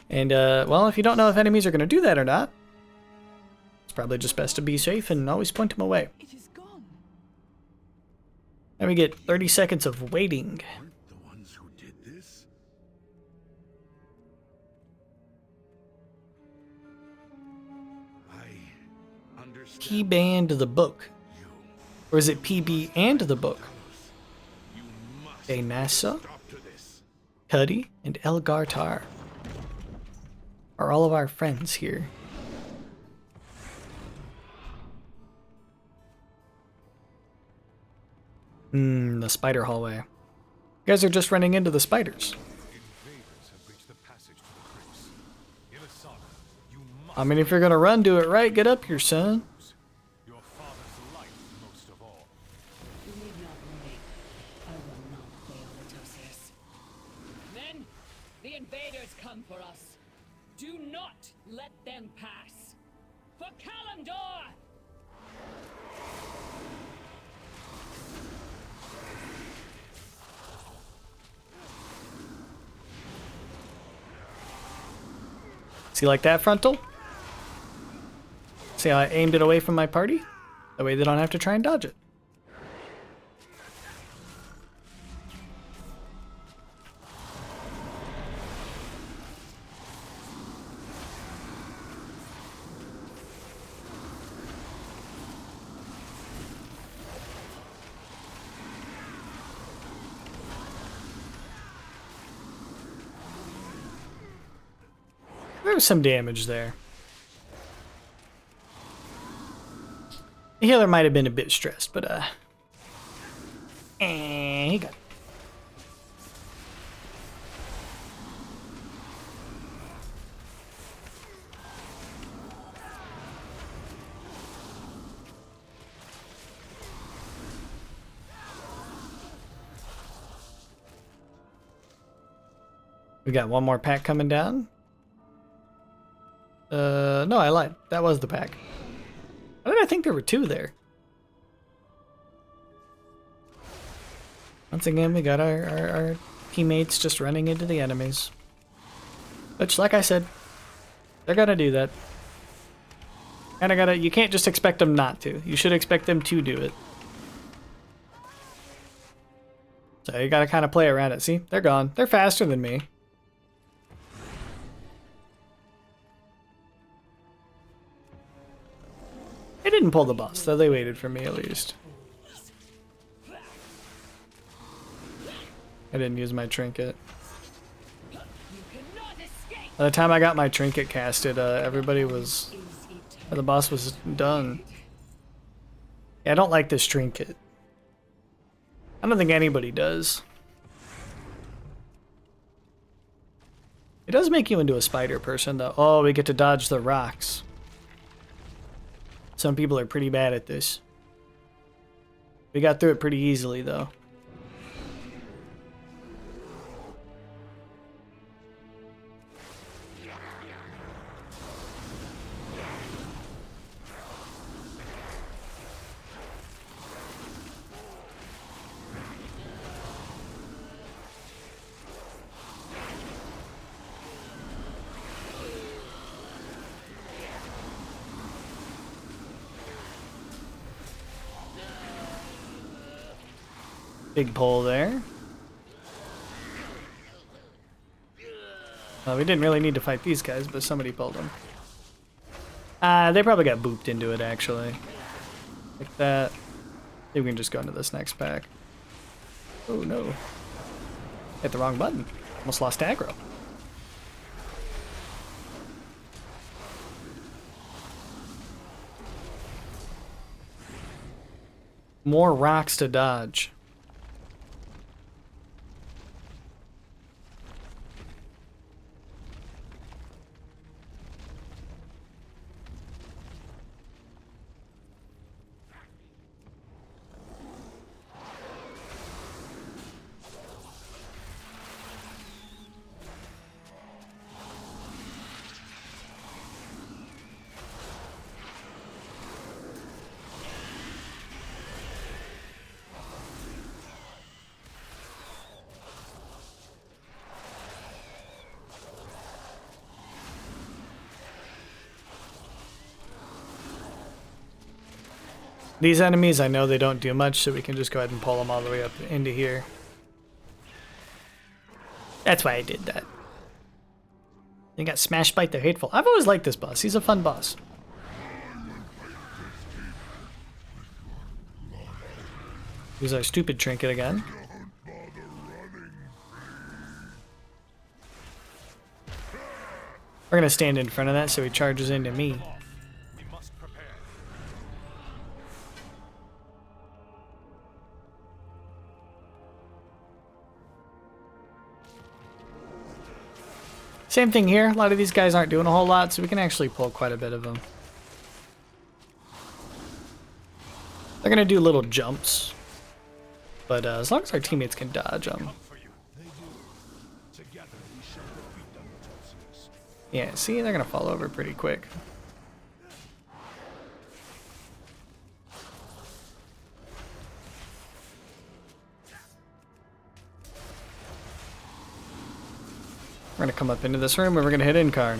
A: And, well, if you don't know if enemies are going to do that or not, it's probably just best to be safe and always point them away.
C: It is gone.
A: And we get 30 seconds of waiting.
B: Aren't the ones who did this? I understand.
A: P-band the book. Or is it PB and the book?
B: You must
A: Nasa,
B: stop to this.
A: Cuddy, and Elgartar are all of our friends here. The spider hallway. You guys are just running into the spiders.
B: Invaders have reached the passage to the crypts. Ilisana, you must
A: I mean, if you're gonna run, do it right. Get up here, son.
B: your father's life most of all.
E: You need not worry. I will not fail the Tosius. Men, the invaders come for us. Do not let them pass. For Kalimdor!
A: See, like that frontal? See how I aimed it away from my party? That way they don't have to try and dodge it. There was some damage there. The healer might have been a bit stressed, but he got it. We got one more pack coming down. No, I lied. That was the pack. Why did I think there were two there? Once again, we got our teammates just running into the enemies. Which, like I said, they're gonna do that. You can't just expect them not to. You should expect them to do it. So you gotta kind of play around it. See, they're gone. They're faster than me. They didn't pull the boss, though. They waited for me, at least. I didn't use my trinket. By the time I got my trinket casted, everybody was... the boss was done. Yeah, I don't like this trinket. I don't think anybody does. It does make you into a spider person, though. Oh, we get to dodge the rocks. Some people are pretty bad at this. We got through it pretty easily, though. Big pull there. Well, we didn't really need to fight these guys, but somebody pulled them. They probably got booped into it, actually. Like that. Maybe we can just go into this next pack. Oh, no. Hit the wrong button. Almost lost aggro. More rocks to dodge. These enemies, I know they don't do much, so we can just go ahead and pull them all the way up into here. That's why I did that. They got smashed by the hateful. I've always liked this boss. He's a fun boss. Use our stupid trinket again. We're gonna stand in front of that so he charges into me. Same thing here. A lot of these guys aren't doing a whole lot, so we can actually pull quite a bit of them. They're gonna do little jumps, but as long as our teammates can dodge them. Yeah, see, they're gonna fall over pretty quick. We're gonna come up into this room and we're gonna hit Incarn.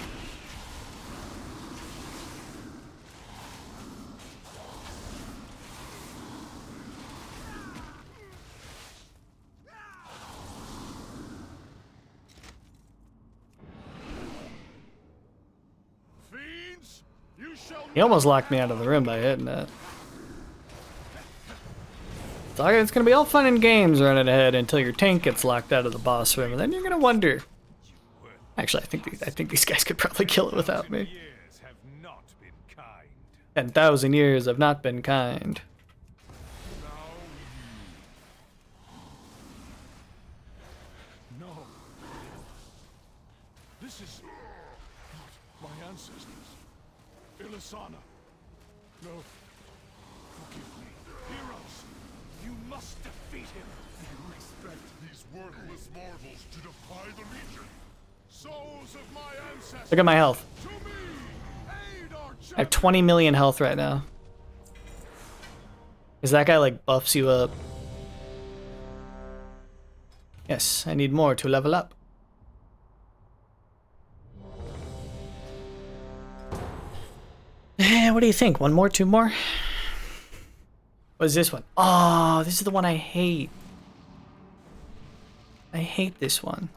B: Fiends, you shall
A: He almost locked me out of the room by hitting that. It's gonna be all fun and games running ahead until your tank gets locked out of the boss room, and then you're gonna wonder. Actually, I think these guys could probably kill it without me. 10,000 years have not been kind.
B: No. This is not my ancestors. Ilisana. No. Forgive me. Heroes, you must defeat him. You expect these worthless mortals to defy the Legion? Souls of my ancestors.
A: Look at my health.
B: To me, aid our
A: I have 20 million health right now. Is that guy like buffs you up? Yes, I need more to level up. What do you think? One more? Two more? What is this one? Oh, this is the one I hate. I hate this one.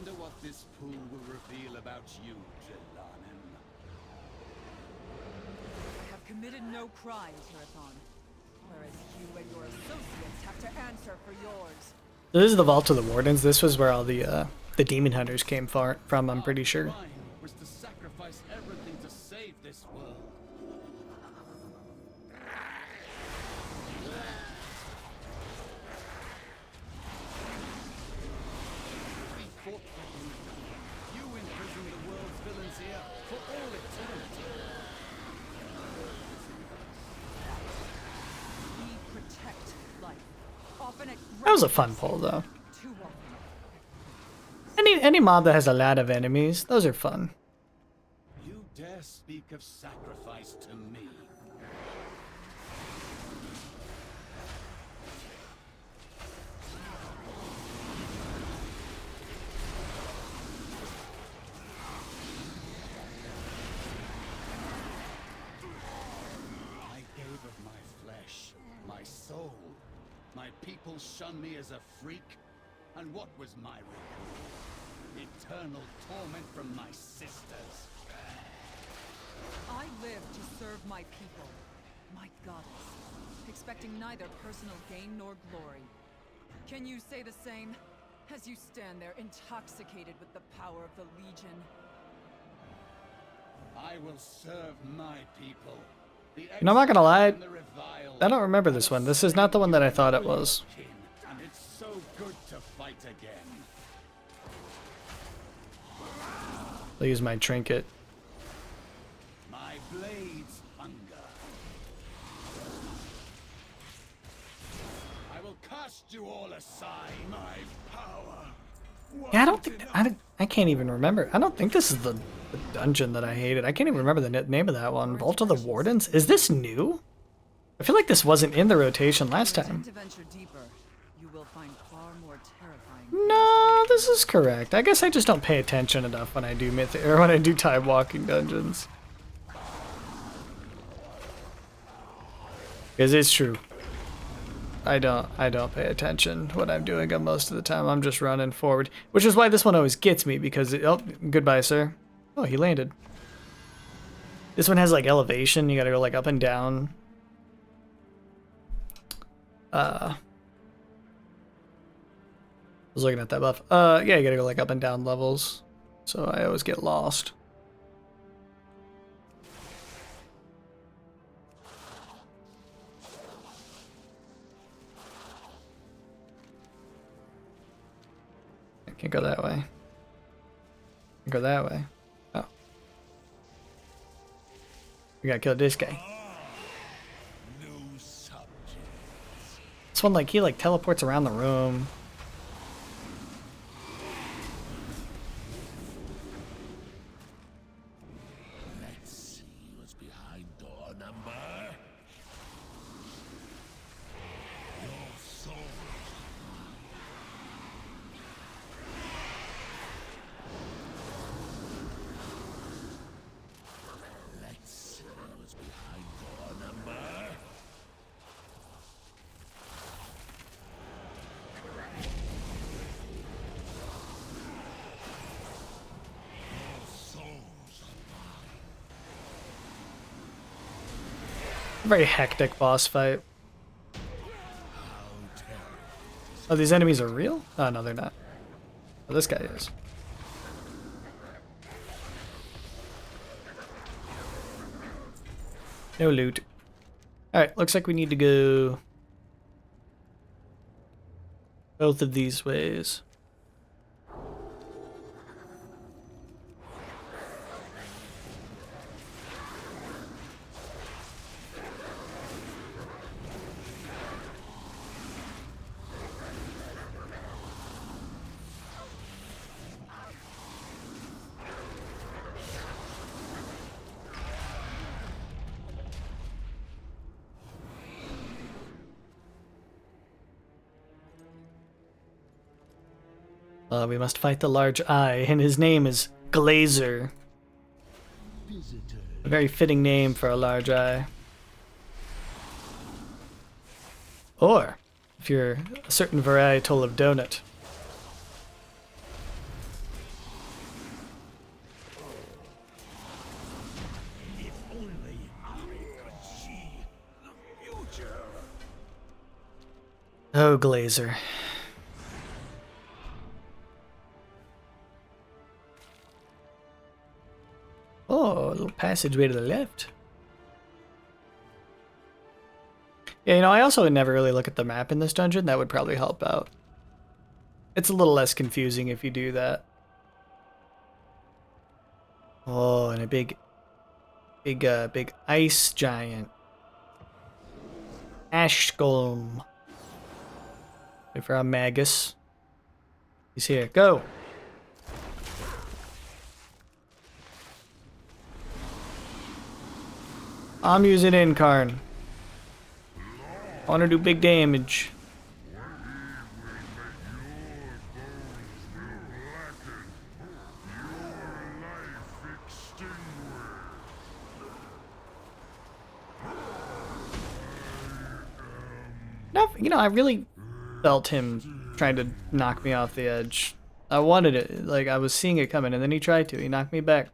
F: wonder what this pool will reveal about you, Jelanin.
D: I have committed no crimes, Marathon. Whereas you and your associates have to answer for yours.
A: This is the Vault of the Wardens. This was where all the demon hunters came from, I'm pretty sure.
F: Crime was to sacrifice everything to save this world. We fought for you. You imprisoned the world's villains here for all eternity.
D: We protect life. Often at
A: That was a fun pull, though.
D: too often.
A: Any mob that has a lot of enemies, those are fun.
F: You dare speak of sacrifice to me? I gave of my flesh, my soul. My people shunned me as a freak. And what was my reward? Eternal torment from my sisters.
D: I live to serve my people, my goddess, expecting neither personal gain nor glory. Can you say the same, as you stand there intoxicated with the power of the Legion?
F: I will serve my people.
A: I'm not gonna lie, I don't remember this one. This is not the one that I thought it was.
F: And it's so good to fight again.
A: I'll use my trinket.
F: My blades hunger. I will cast you all aside. My power.
A: Yeah, I can't even remember. I don't think this is the dungeon that I hated. I can't even remember the name of that one. Vault of the Wardens? Is this new? I feel like this wasn't in the rotation last time.
D: To venture deeper, you will find far more terrifying.
A: No, this is correct. I guess I just don't pay attention enough when I do when I do time walking dungeons. Because it's true. I don't pay attention what I'm doing most of the time. I'm just running forward, which is why this one always gets me because oh, goodbye, sir. Oh, he landed. This one has like elevation. You gotta go like up and down. I was looking at that buff. Yeah, you gotta go like up and down levels. So I always get lost. I can't go that way. Can't go that way. Oh. We gotta kill this guy. This one, like, he like teleports around the room.
B: Let's see what's behind door number. Your soul. Let's see what's behind door number.
A: Very hectic boss fight. Oh, these enemies are real? Oh, no, they're not. Oh, this guy is. No loot. Alright, looks like we need to go both of these ways. We must fight the large eye, and his name is Glazer. A very fitting name for a large eye. Or, if you're a certain varietal of donut. Oh, Glazer. Oh, a little passageway to the left. Yeah, you know, I also would never really look at the map in this dungeon. That would probably help out. It's a little less confusing if you do that. Oh, and a big ice giant. Ash golem. Wait for our Magus. He's here. Go! I'm using Incarn. I want to do big damage. You know, I really felt him trying to knock me off the edge. I wanted it. Like, I was seeing it coming, and then he tried to. He knocked me back.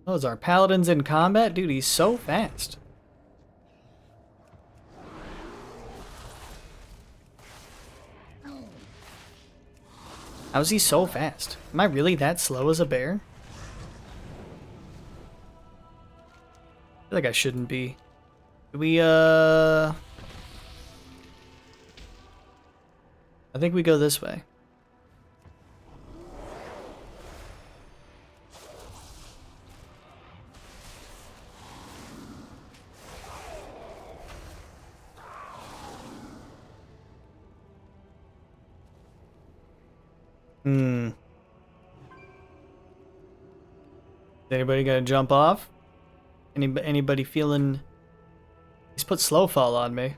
A: Oh, is our paladins in combat? Dude, he's so fast. How is he so fast? Am I really that slow as a bear? I feel like I shouldn't be. Do we, I think we go this way. Is anybody gonna jump off? Anybody feeling... He's put slow fall on me.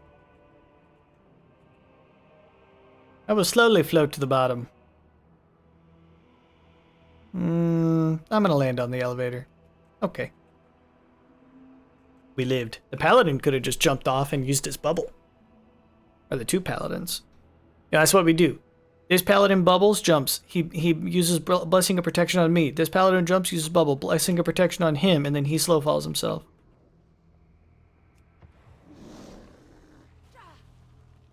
A: I will slowly float to the bottom. I'm gonna land on the elevator. Okay. We lived. The paladin could have just jumped off and used his bubble. Or the two paladins. Yeah, that's what we do. This paladin bubbles, jumps. He uses blessing of protection on me. This paladin jumps, uses bubble, blessing of protection on him, and then he slow falls himself.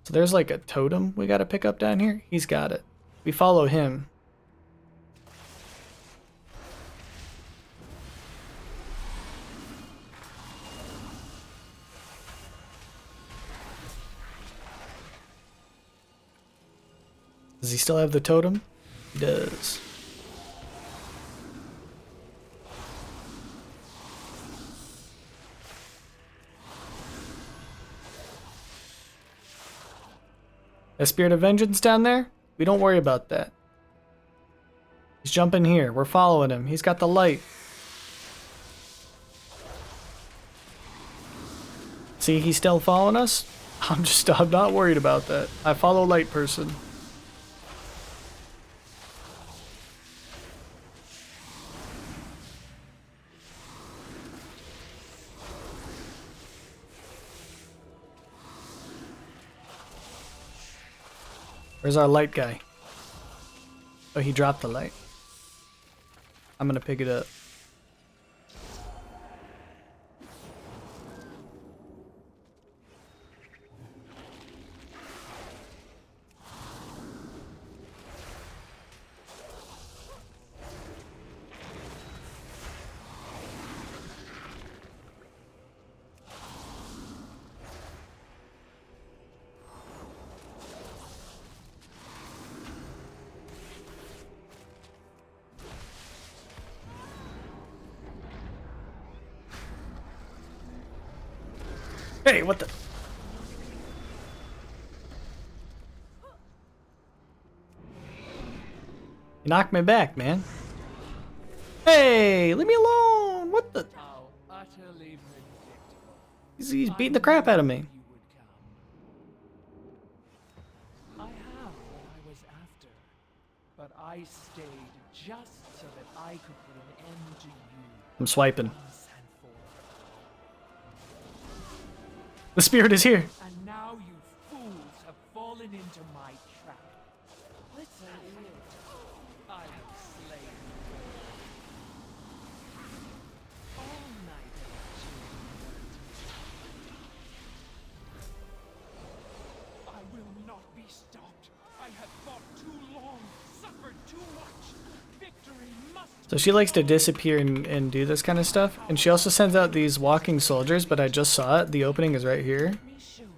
A: So there's like a totem we gotta pick up down here. He's got it. We follow him. Does he still have the totem? He does. That Spirit of Vengeance down there? We don't worry about that. He's jumping here. We're following him. He's got the light. See, he's still following us? I'm not worried about that. I follow light person. Where's our light guy? Oh, he dropped the light. I'm gonna pick it up. Hey, what the? You knocked me back, man. Hey, leave me alone. What the?
C: How utterly predictable.
A: He's beating the crap out of me.
C: You would come. I have what I was after, but I stayed just so that I could put an end to you
A: I'm swiping.
C: once and for all.
A: The spirit is here.
C: And now you fools have fallen into my trap. Let's say it. I will slay you. All night I have
A: So she likes to disappear and do this kind of stuff. And she also sends out these walking soldiers, but I just saw it. The opening is right here.
C: Let me show you.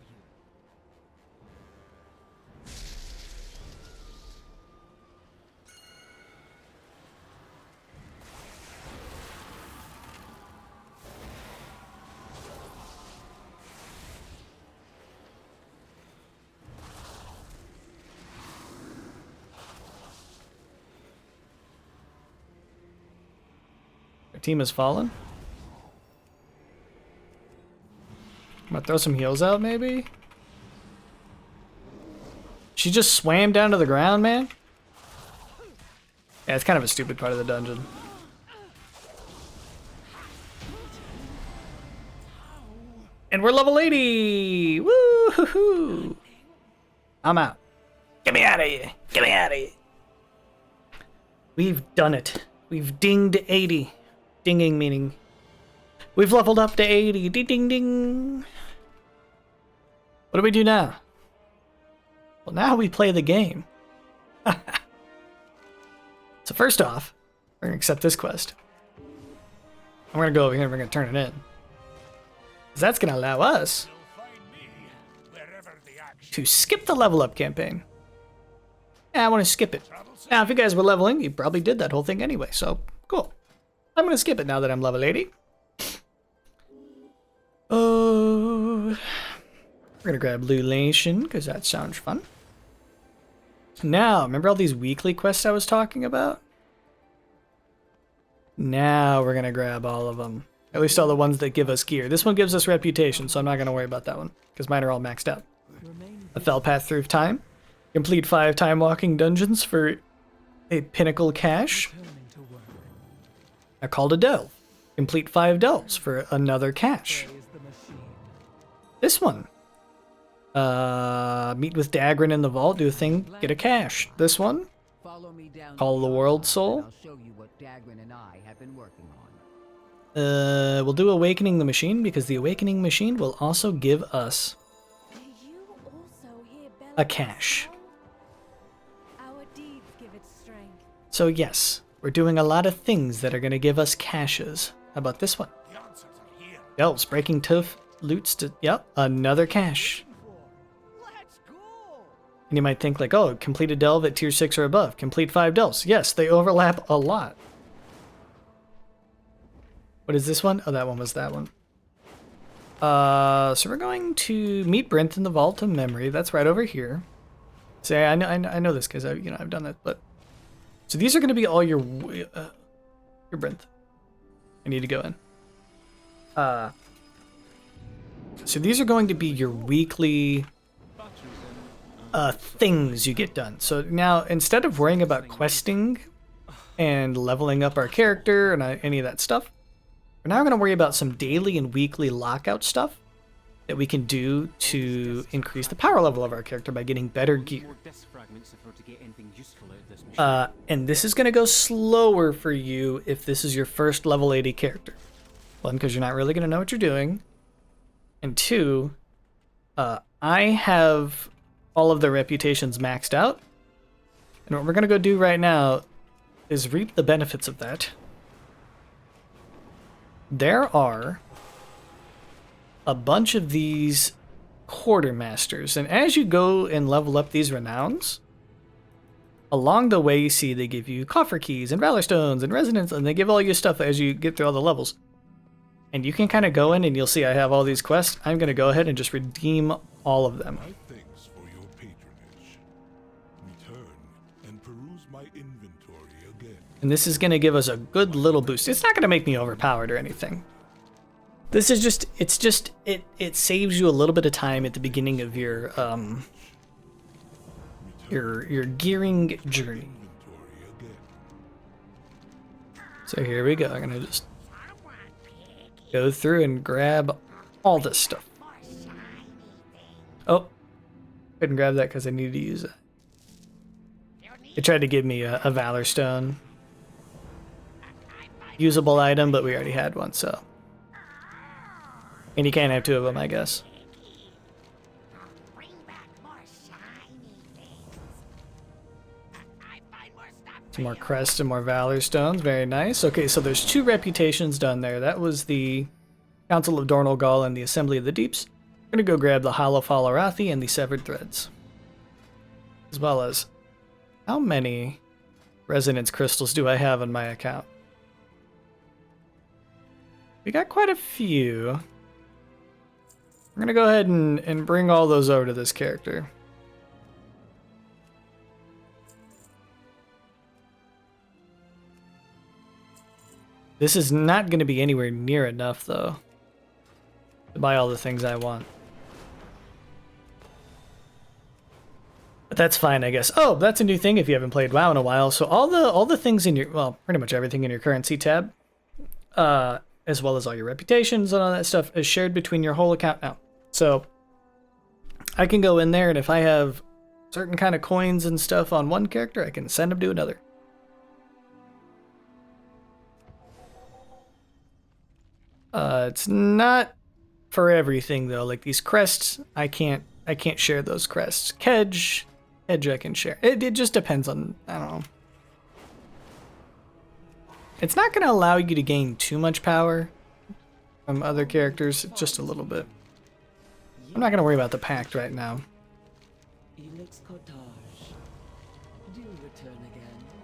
A: Our team has fallen. I'm gonna throw some heals out, maybe? She just swam down to the ground, man? Yeah, it's kind of a stupid part of the dungeon. And we're level 80! Woo-hoo-hoo! I'm out. Get me out of here! Get me out of here! We've done it. We've dinged 80. Dinging meaning we've leveled up to 80. Ding ding ding. What do we do now? Well, now we play the game. So first off, we're gonna accept this quest. I'm gonna go over here and we're gonna turn it in. 'Cause that's gonna allow us to skip the level up campaign. Yeah, I want to skip it. Now, if you guys were leveling, you probably did that whole thing anyway, so cool. I'm gonna skip it now that I'm level 80. Oh, we're gonna grab Lulation because that sounds fun. Now, remember all these weekly quests I was talking about? Now we're gonna grab all of them. At least all the ones that give us gear. This one gives us reputation, so I'm not gonna worry about that one because mine are all maxed out. A fell path through time. Complete 5 time walking dungeons for a pinnacle cache. I called a delve. Complete 5 delves for another cache. This one. Meet with Dagrin in the vault, do a thing, get a cache. This one.
G: Follow me down
A: Call the world soul.
G: I'll show you what Dagrin and I have been working on.
A: We'll do Awakening the Machine because the Awakening Machine will also give us
H: Do you also hear bells
A: a cache.
H: Our deeds give it strength.
A: So yes, we're doing a lot of things that are going to give us caches. How about this one?
B: The answers are here.
A: Delves, breaking tough loots to... Yep, another cache.
G: Let's go!
A: And you might think like, oh, complete a delve at tier 6 or above. Complete 5 delves. Yes, they overlap a lot. What is this one? Oh, that one was that one. So we're going to meet Brent in the Vault of Memory. That's right over here. Say, I know this because I've done that. But so these are going to be all your Brent. I need to go in. So these are going to be your weekly things you get done. So now instead of worrying about questing and leveling up our character and any of that stuff, we're now going to worry about some daily and weekly lockout stuff that we can do to increase the power level of our character by getting better gear. And this is going to go slower for you if this is your first level 80 character. One, because you're not really going to know what you're doing. And two, I have all of the reputations maxed out. And what we're going to go do right now is reap the benefits of that. There are a bunch of these quartermasters, and as you go and level up these renowns, along the way you see they give you coffer keys and valor stones and resonance, and they give all your stuff as you get through all the levels. And you can kind of go in and you'll see I have all these quests. I'm going to go ahead and just redeem all of them.
B: My thanks for your patronage. Return and peruse my inventory again.
A: And this is going to give us a good little boost. It's not going to make me overpowered or anything. This is just, it saves you a little bit of time at the beginning of your gearing journey. So here we go. I'm going to just go through and grab all this stuff. Oh, couldn't grab that because I needed to use it. It tried to give me a Valor Stone. Usable item, but we already had one, so. And you can't have 2 of them, I guess. Some more crests and more valor stones. Very nice. Okay, so there's 2 reputations done there. That was the Council of Dornelgal and the Assembly of the Deeps. I'm going to go grab the Hollow Falarathi and the Severed Threads. As well as, how many Resonance Crystals do I have on my account? We got quite a few. I'm going to go ahead and bring all those over to this character. This is not going to be anywhere near enough, though, to buy all the things I want. But that's fine, I guess. Oh, that's a new thing if you haven't played WoW in a while. So all the things in your, well, pretty much everything in your currency tab, as well as all your reputations and all that stuff, is shared between your whole account now. So I can go in there, and if I have certain kind of coins and stuff on one character, I can send them to another. It's not for everything though. Like these crests, I can't share those crests. Kedge I can share. It just depends on, I don't know. It's not going to allow you to gain too much power from other characters, just a little bit. I'm not going to worry about the pact right now.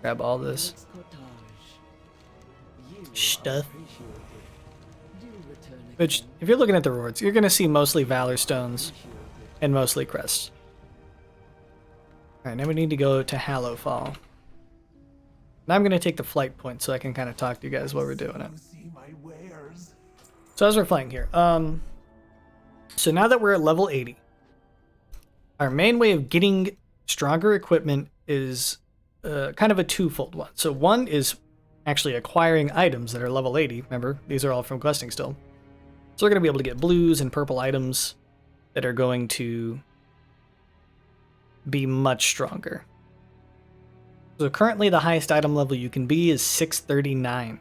A: Grab all this stuff. Which, if you're looking at the rewards, you're going to see mostly Valor Stones and mostly Crests. Alright, now we need to go to Hallowfall. Now I'm going to take the flight point so I can kind of talk to you guys while we're doing it. So as we're flying here, so now that we're at level 80, our main way of getting stronger equipment is kind of a twofold one. So one is actually acquiring items that are level 80. Remember, these are all from questing still. So we're going to be able to get blues and purple items that are going to be much stronger. So currently the highest item level you can be is 639.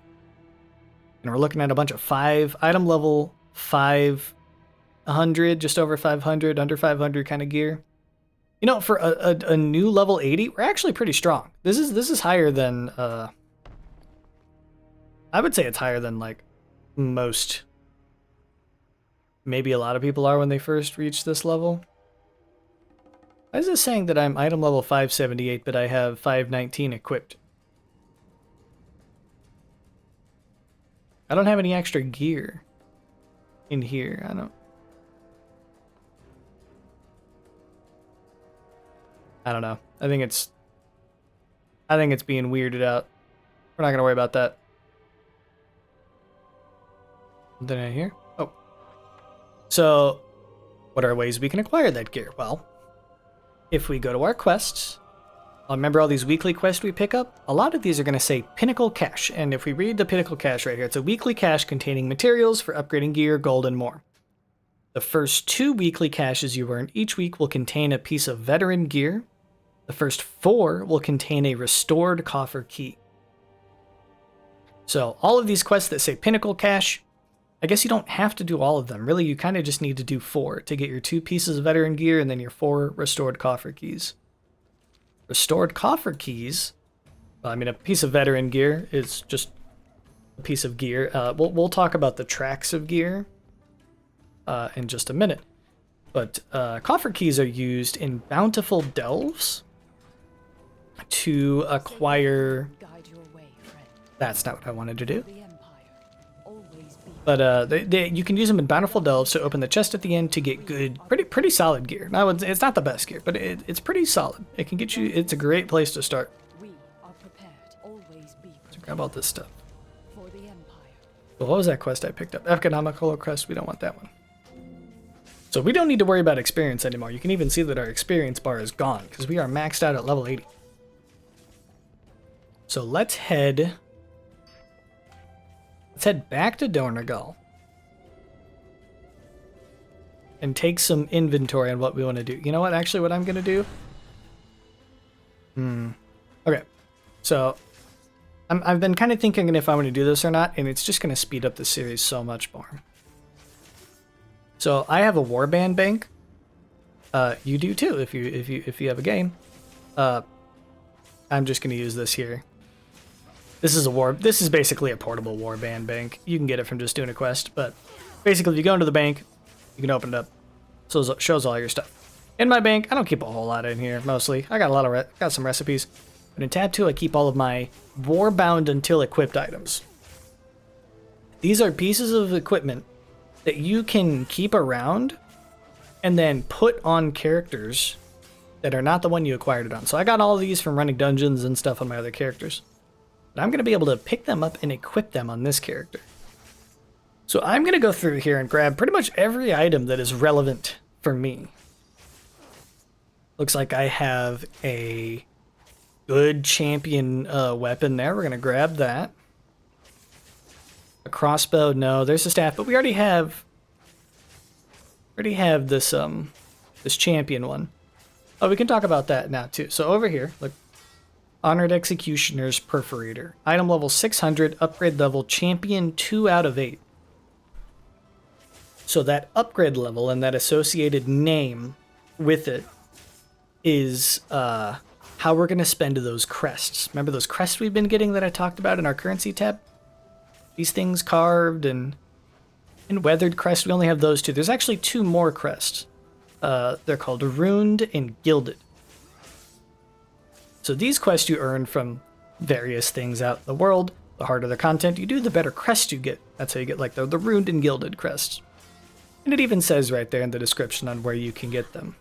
A: And we're looking at a bunch of 5 item level 500, just over 500, under 500 kind of gear. You know, for a new level 80, we're actually pretty strong. This is higher than I would say it's higher than like most, maybe a lot of people are when they first reach this level. Why is it saying that I'm item level 578 but I have 519 equipped? I don't have any extra gear in here. I don't know. I think it's being weirded out. We're not gonna worry about that. Something in here? Oh. So, what are ways we can acquire that gear? Well, if we go to our quests, remember all these weekly quests we pick up? A lot of these are going to say Pinnacle Cache, and if we read the Pinnacle Cache right here, it's a weekly cache containing materials for upgrading gear, gold, and more. The first 2 weekly caches you earn each week will contain a piece of veteran gear. The first 4 will contain a restored coffer key. So all of these quests that say Pinnacle Cache, I guess you don't have to do all of them. Really, you kind of just need to do 4 to get your 2 pieces of veteran gear and then your 4 restored coffer keys. Restored coffer keys, I mean, a piece of veteran gear is just a piece of gear. We'll talk about the tracks of gear in just a minute. But coffer keys are used in bountiful delves to acquire... That's not what I wanted to do. But you can use them in bountiful delves to open the chest at the end to get good, pretty solid gear. Now it's not the best gear, but it's pretty solid. It can get you. It's a great place to start. So grab all this stuff. Well, what was that quest I picked up? Economical quest. We don't want that one. So we don't need to worry about experience anymore. You can even see that our experience bar is gone because we are maxed out at level 80. So let's head back to Dornelgal and take some inventory on what we want to do. You know what? Actually, what I'm going to do? Okay. So I've been kind of thinking if I want to do this or not, and it's just going to speed up the series so much more. So I have a warband bank. You do too if you have a game. I'm just going to use this here. This is basically a portable warband bank. You can get it from just doing a quest, but basically if you go into the bank, you can open it up. So it shows all your stuff. In my bank, I don't keep a whole lot in here, mostly. I got a lot of got some recipes. But in tab 2, I keep all of my warbound until equipped items. These are pieces of equipment that you can keep around and then put on characters that are not the one you acquired it on. So I got all of these from running dungeons and stuff on my other characters. But I'm going to be able to pick them up and equip them on this character. So I'm going to go through here and grab pretty much every item that is relevant for me. Looks like I have a good champion weapon there. We're going to grab that. A crossbow, no. There's a staff, but we already have this this champion one. Oh, we can talk about that now too. So over here, look. Honored Executioner's Perforator. Item level 600, upgrade level, champion 2 out of 8. So that upgrade level and that associated name with it is how we're going to spend those crests. Remember those crests we've been getting that I talked about in our currency tab? These things carved and weathered crests, we only have those two. There's actually 2 more crests. They're called Runed and Gilded. So these quests you earn from various things out in the world. The harder the content you do, the better crest you get. That's how you get like the Runed and Gilded crests. And it even says right there in the description on where you can get them.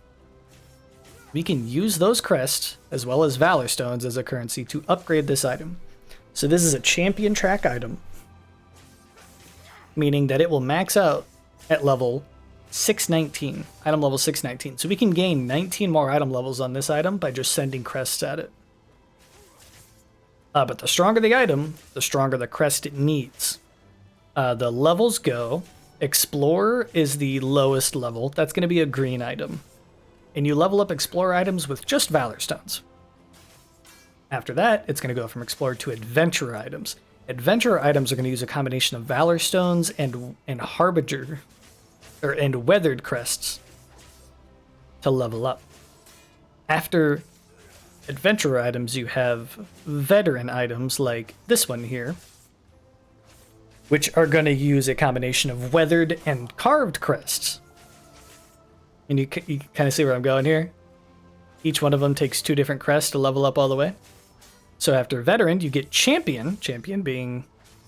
A: We can use those crests, as well as Valor Stones as a currency, to upgrade this item. So this is a champion track item, meaning that it will max out at level 619, item level 619. So we can gain 19 more item levels on this item by just sending crests at it. But the stronger the item, the stronger the crest it needs. The levels go, Explorer is the lowest level. That's going to be a green item. And you level up Explorer items with just Valor Stones. After that, it's going to go from Explorer to Adventurer items. Adventurer items are going to use a combination of Valor Stones and Harbinger, and Weathered crests to level up. After Adventurer items, you have Veteran items like this one here, which are going to use a combination of Weathered and Carved crests. And you kind of see where I'm going here. Each one of them takes 2 different crests to level up all the way. So after Veteran, you get Champion. Champion being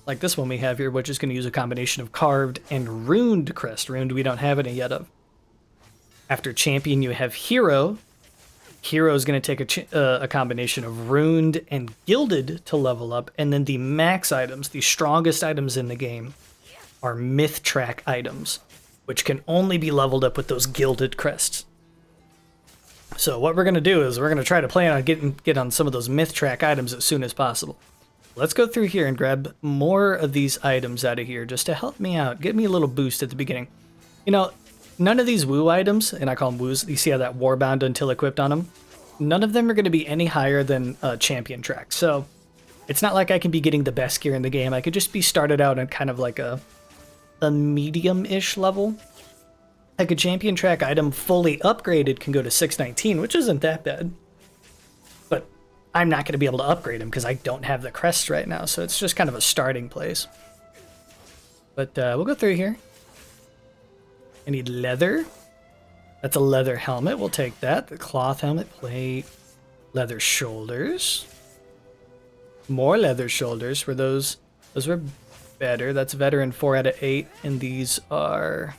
A: like this one we have here, which is going to use a combination of Carved and Runed crest. Runed we don't have any yet of. After Champion, you have Hero. Hero is going to take a combination of Runed and Gilded to level up. And then the max items, the strongest items in the game, are Myth Track items, which can only be leveled up with those Gilded crests. So what we're going to do is we're going to try to plan on get on some of those Myth Track items as soon as possible. Let's go through here and grab more of these items out of here just to help me out. Give me a little boost at the beginning. You know, none of these woo items, and I call them woos, you see how that warbound until equipped on them? None of them are going to be any higher than champion track. So it's not like I can be getting the best gear in the game. I could just be started out at kind of like a medium-ish level. Like a champion track item fully upgraded can go to 619, which isn't that bad. But I'm not going to be able to upgrade them because I don't have the crest right now. So it's just kind of a starting place. But we'll go through here. I need leather. That's a leather helmet. We'll take that. The cloth helmet, plate, leather shoulders. More leather shoulders. Those were better. That's veteran 4 out of 8. And these are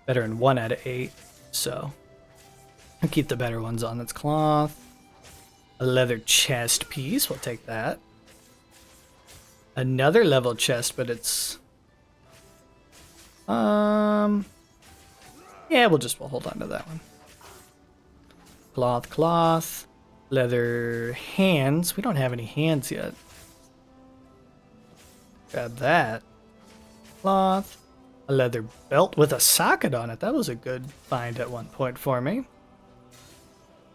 A: veteran 1 out of 8. So I'll keep the better ones on. That's cloth. A leather chest piece. We'll take that. Another level chest, but it's yeah, we'll hold on to that one. Cloth, leather hands. We don't have any hands yet. Grab that. Cloth, a leather belt with a socket on it. That was a good find at one point for me.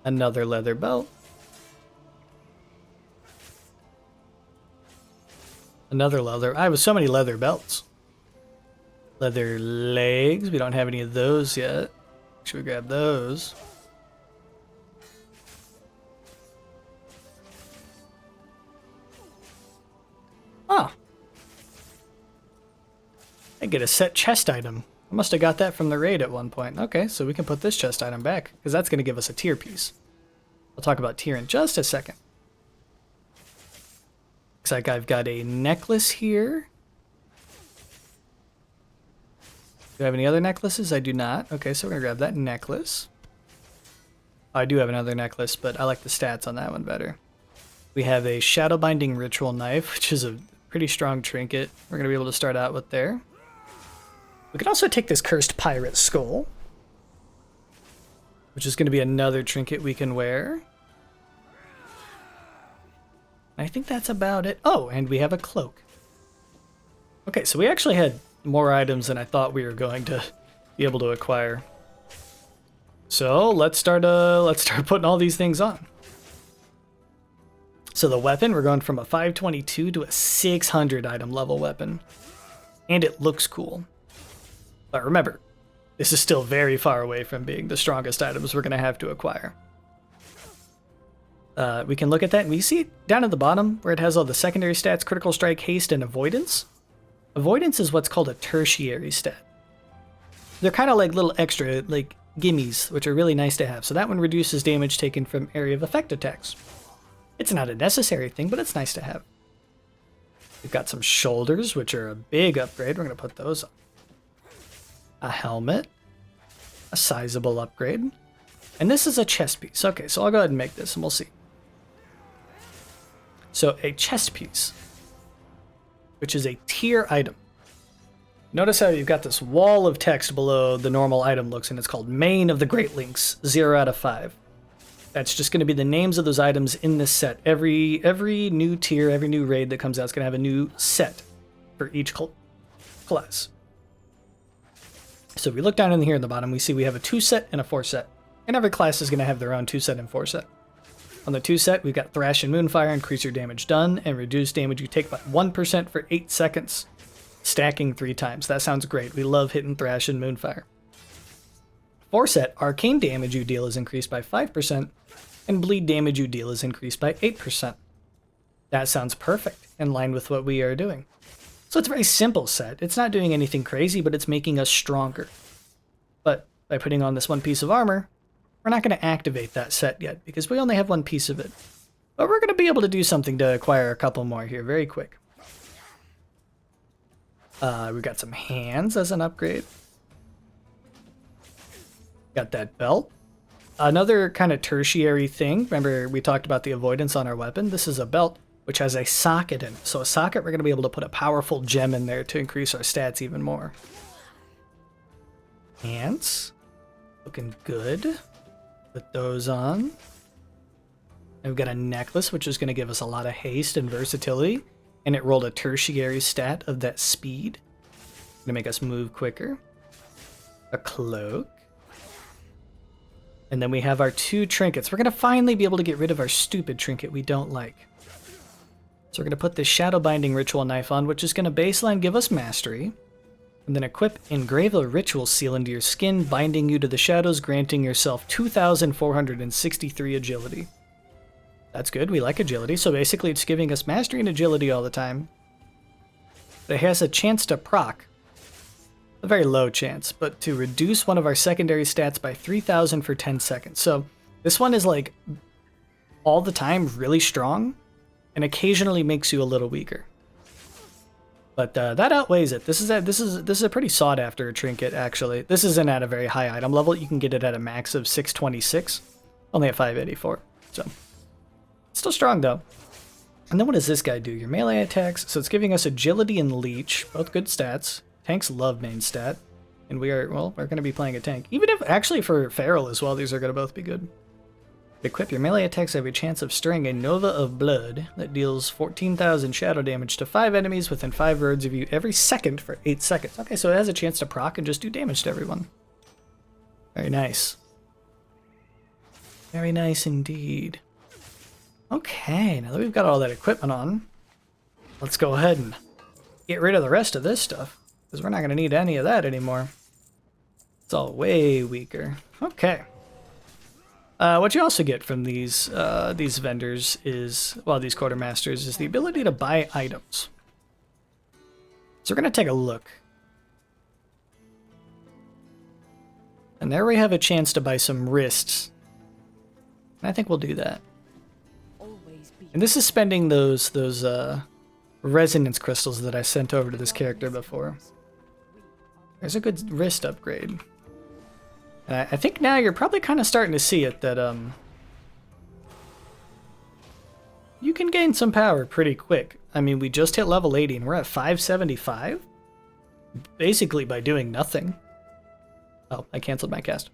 A: Another leather belt. Another leather. I have so many leather belts. Leather legs. We don't have any of those yet. Should we grab those? I get a set chest item. I must have got that from the raid at one point. Okay, so we can put this chest item back, because that's going to give us a tier piece. We'll talk about tier in just a second. Looks like I've got a necklace here. Do I have any other necklaces? I do not. Okay, so we're going to grab that necklace. I do have another necklace, but I like the stats on that one better. We have a Shadow Binding Ritual Knife, which is a pretty strong trinket. We're going to be able to start out with there. We can also take this Cursed Pirate Skull, which is going to be another trinket we can wear. I think that's about it. Oh, and we have a cloak. Okay, so we actually had more items than I thought we were going to be able to acquire. So let's start putting all these things on. So the weapon, we're going from a 522 to a 600 item level weapon. And it looks cool. But remember, this is still very far away from being the strongest items we're going to have to acquire. We can look at that, and we see down at the bottom where it has all the secondary stats, critical strike, haste, and avoidance. Avoidance is what's called a tertiary stat. They're kind of like little extra, like gimmies, which are really nice to have. So that one reduces damage taken from area of effect attacks. It's not a necessary thing, but it's nice to have. We've got some shoulders, which are a big upgrade. We're going to put those on. A helmet. A sizable upgrade. And this is a chest piece. Okay, so I'll go ahead and make this, and we'll see. So a chest piece, which is a tier item. Notice how you've got this wall of text below the normal item looks, and it's called Main of the Great Links, 0 out of 5. That's just going to be the names of those items in this set. Every new tier, every new raid that comes out is going to have a new set for each class. So if we look down in here in the bottom, we see we have a 2 set and a 4 set. And every class is going to have their own 2 set and 4 set. On the 2 set, we've got Thrash and Moonfire, increase your damage done, and reduce damage you take by 1% for 8 seconds. Stacking 3 times. That sounds great. We love hitting Thrash and Moonfire. 4 set, arcane damage you deal is increased by 5%, and bleed damage you deal is increased by 8%. That sounds perfect, in line with what we are doing. So it's a very simple set. It's not doing anything crazy, but it's making us stronger. But by putting on this one piece of armor, we're not going to activate that set yet, because we only have one piece of it. But we're going to be able to do something to acquire a couple more here very quick. We've got some hands as an upgrade. Got that belt. Another kind of tertiary thing. Remember, we talked about the avoidance on our weapon. This is a belt which has a socket in it. So a socket, we're going to be able to put a powerful gem in there to increase our stats even more. Hands. Looking good. Put those on. And we've got a necklace, which is going to give us a lot of haste and versatility. And it rolled a tertiary stat of that speed. Going to make us move quicker. A cloak. And then we have our 2 trinkets. We're going to finally be able to get rid of our stupid trinket we don't like. So we're going to put this Shadow Binding Ritual Knife on, which is going to baseline give us mastery. And then equip Engrave a Ritual Seal into your skin, binding you to the shadows, granting yourself 2,463 agility. That's good, we like agility. So basically it's giving us mastery and agility all the time. But it has a chance to proc. A very low chance, but to reduce one of our secondary stats by 3,000 for 10 seconds. So this one is like all the time really strong and occasionally makes you a little weaker. But that outweighs it. This is a pretty sought after trinket actually. This isn't at a very high item level. You can get it at a max of 626, only at 584. So still strong though. And then what does this guy do? Your melee attacks. So it's giving us agility and leech, both good stats. Tanks love main stat, and we're going to be playing a tank. Even if, actually for Feral as well, these are going to both be good. Equip your melee attacks have a chance of stirring a Nova of Blood that deals 14,000 shadow damage to 5 enemies within 5 words of you every second for 8 seconds. Okay, so it has a chance to proc and just do damage to everyone. Very nice. Very nice indeed. Okay, now that we've got all that equipment on, let's go ahead and get rid of the rest of this stuff. Because we're not going to need any of that anymore. It's all way weaker. Okay. What you also get from these vendors is, well, these quartermasters, is the ability to buy items. So we're going to take a look And there we have a chance to buy some wrists. And I think we'll do that.
H: Always be.
A: And this is spending those resonance crystals that I sent over to this character before. There's a good wrist upgrade. And I think now you're probably kind of starting to see it, that you can gain some power pretty quick. I mean, we just hit level 80 and we're at 575? Basically by doing nothing. Oh, I canceled my cast.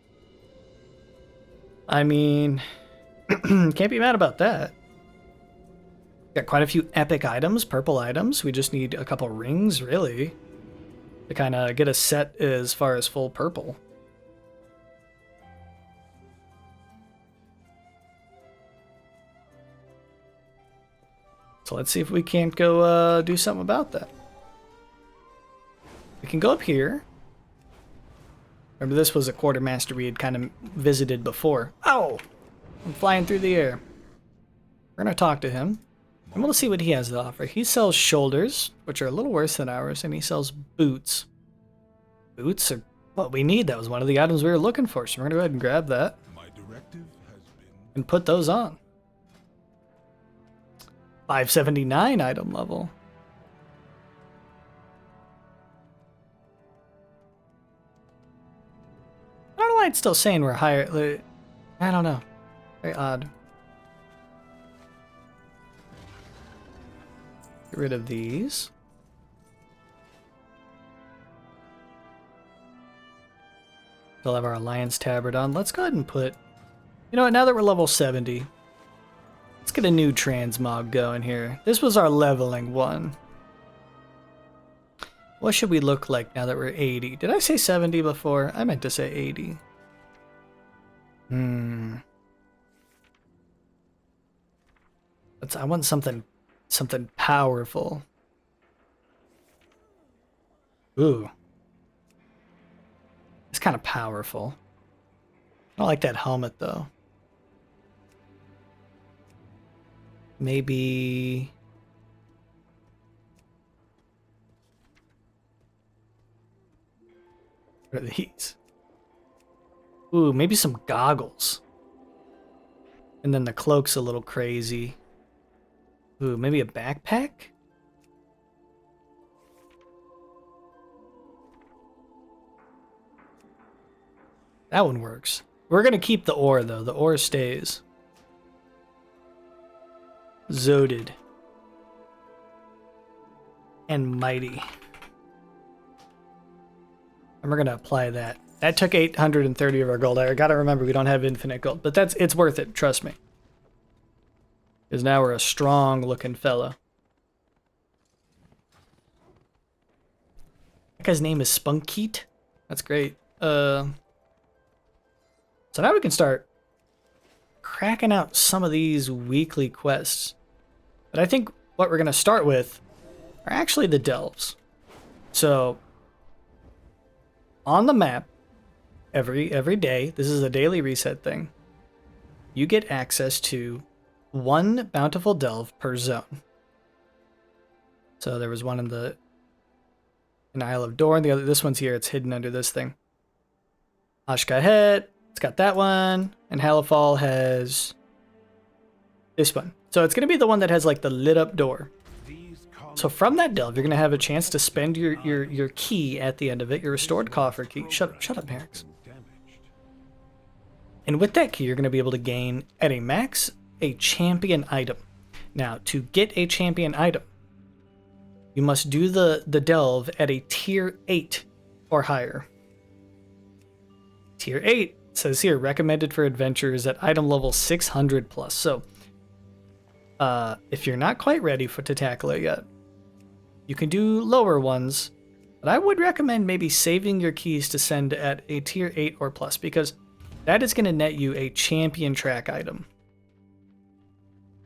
A: I mean, can't be mad about that. Got quite a few epic items, purple items. We just need a couple rings, really, to kind of get us set as far as full purple. So let's see if we can't go do something about that. We can go up here. Remember, this was a quartermaster we had kind of visited before. Oh! I'm flying through the air. We're going to talk to him. And we'll see what he has to offer. He sells shoulders, which are a little worse than ours, and he sells boots. Boots are what we need. That was one of the items we were looking for, so we're going to go ahead and grab that.
B: My directive has been...
A: And put those on. 579 item level. I don't know why it's still saying we're higher. I don't know. Very odd. Get rid of these. Still have our Alliance Tabard on. Let's go ahead and put... You know what, now that we're level 70, let's get a new transmog going here. This was our leveling one. What should we look like now that we're 80? Did I say 70 before? I meant to say 80. I want something powerful. Ooh. It's kind of powerful. I don't like that helmet though. Maybe... What are these? Ooh, maybe some goggles. And then the cloak's a little crazy. Ooh, maybe a backpack? That one works. We're gonna keep the ore though. The ore stays. Zoded. And mighty. And we're gonna apply that. That took 830 of our gold. I gotta remember we don't have infinite gold, but it's worth it, trust me. Because now we're a strong looking fella. That guy's name is Spunkeet. That's great. So now we can start cracking out some of these weekly quests. But I think what we're gonna start with are actually the delves. So on the map, every day, this is a daily reset thing, you get access to one bountiful delve per zone. So there was one in Isle of Dorn, this one's here, it's hidden under this thing. Ashkahet, it's got that one, and Halifal has this one. So it's gonna be the one that has like the lit up door. So from that delve, you're gonna have a chance to spend your key at the end of it, your restored coffer key. Shut up, Merrick. And with that key, you're gonna be able to gain at a max a champion item. Now, to get a champion item, you must do the delve at a tier 8 or higher. Tier 8 says here, recommended for adventurers at item level 600 plus. So, if you're not quite ready to tackle it yet, you can do lower ones, but I would recommend maybe saving your keys to send at a tier 8 or plus, because that is going to net you a champion track item.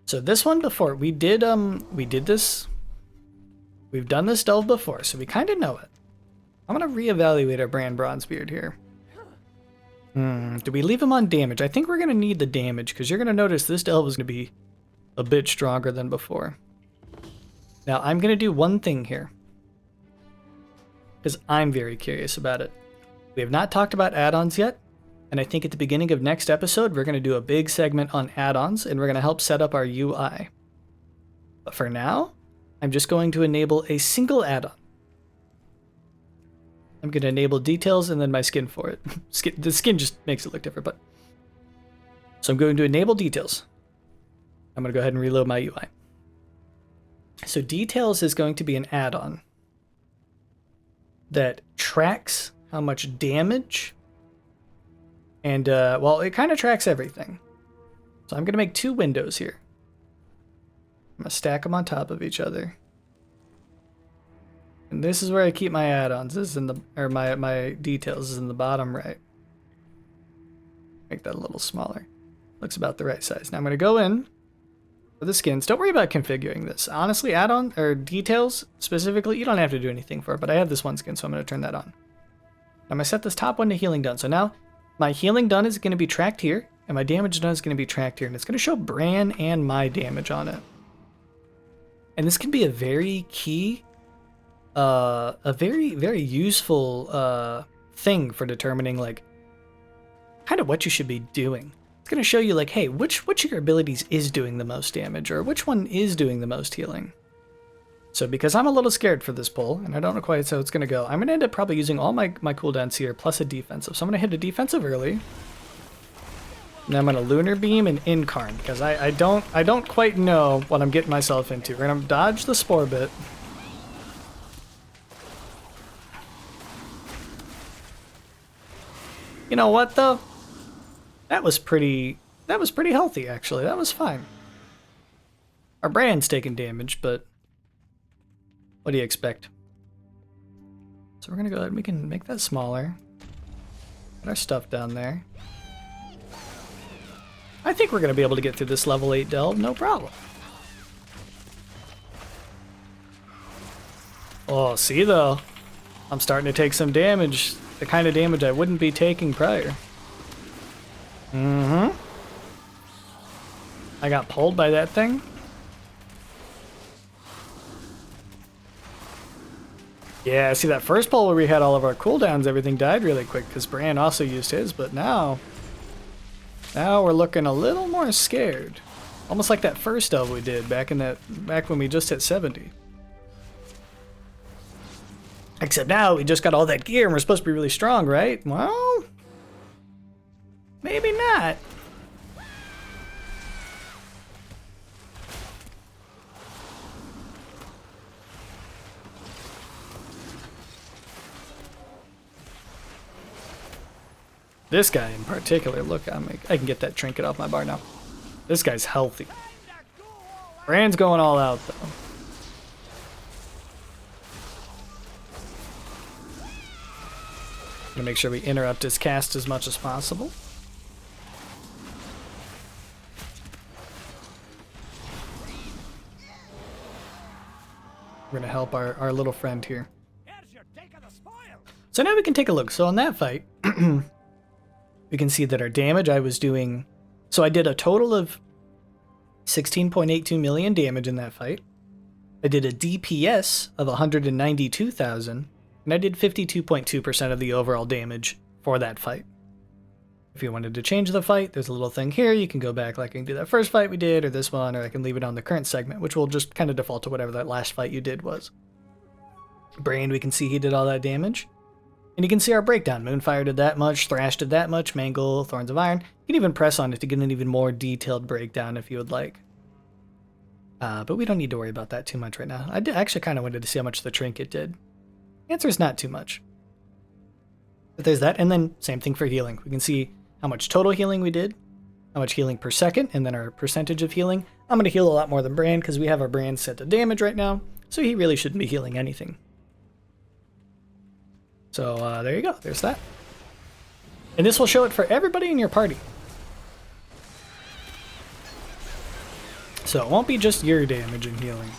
A: So this one before, we did this, we've done this delve before, so we kind of know it. I'm going to reevaluate our Brand Bronzebeard here. Do we leave him on damage? I think we're going to need the damage, because you're going to notice this delve is going to be a bit stronger than before. Now, I'm going to do one thing here, because I'm very curious about it. We have not talked about add-ons yet, And I think at the beginning of next episode, we're going to do a big segment on add-ons, and we're going to help set up our UI. But for now, I'm just going to enable a single add-on. I'm going to enable details and then my skin for it. The skin just makes it look different, but... So I'm going to enable details. I'm going to go ahead and reload my UI. So details is going to be an add-on that tracks how much damage, and well, it kind of tracks everything. So I'm going to make 2 windows here. I'm going to stack them on top of each other. And this is where I keep my add-ons. This is in the, or my details is in the bottom right. Make that a little smaller. Looks about the right size. Now I'm going to go in for the skins. Don't worry about configuring this. Honestly, add-on or details specifically, you don't have to do anything for it, but I have this one skin, so I'm going to turn that on. I'm going to set this top one to healing done. So now my healing done is going to be tracked here, and my damage done is going to be tracked here, and it's going to show Bran and my damage on it. And this can be a very key, a very, very useful thing for determining like kind of what you should be doing. It's going to show you like, hey, which of your abilities is doing the most damage, or which one is doing the most healing. So because I'm a little scared for this pull, and I don't know quite how it's going to go, I'm going to end up probably using all my cooldowns here, plus a defensive. So I'm going to hit a defensive early. And I'm going to Lunar Beam and Incarn, because I don't quite know what I'm getting myself into. We're going to dodge the Spore bit. You know what, though? That was pretty healthy, actually. That was fine. Our brand's taking damage, but what do you expect? So we're going to go ahead and we can make that smaller. Put our stuff down there. I think we're going to be able to get through this level 8 delve, no problem. Oh, see though, I'm starting to take some damage. The kind of damage I wouldn't be taking prior. I got pulled by that thing. Yeah, see that first pull where we had all of our cooldowns, everything died really quick because Bran also used his, but now we're looking a little more scared. Almost like that first delve we did back when we just hit 70. Except now we just got all that gear and we're supposed to be really strong, right? Well, maybe not. This guy in particular, look, I can get that trinket off my bar now. This guy's healthy. Bran's going all out though. Gonna make sure we interrupt his cast as much as possible. We're gonna help our little friend here. So now we can take a look. So on that fight, we can see that our damage I was doing. So I did a total of 16.82 million damage in that fight. I did a DPS of 192,000. And I did 52.2% of the overall damage for that fight. If you wanted to change the fight, there's a little thing here. You can go back, like I can do that first fight we did, or this one, or I can leave it on the current segment, which will just kind of default to whatever that last fight you did was. Brain, we can see he did all that damage. And you can see our breakdown. Moonfire did that much, Thrash did that much, Mangle, Thorns of Iron. You can even press on it to get an even more detailed breakdown if you would like. But we don't need to worry about that too much right now. I actually kind of wanted to see how much the trinket did. Answer is not too much. But there's that, and then same thing for healing. We can see how much total healing we did, how much healing per second, and then our percentage of healing. I'm going to heal a lot more than Bran because we have our Bran set to damage right now, so he really shouldn't be healing anything. So there you go, there's that. And this will show it for everybody in your party. So it won't be just your damage and healing.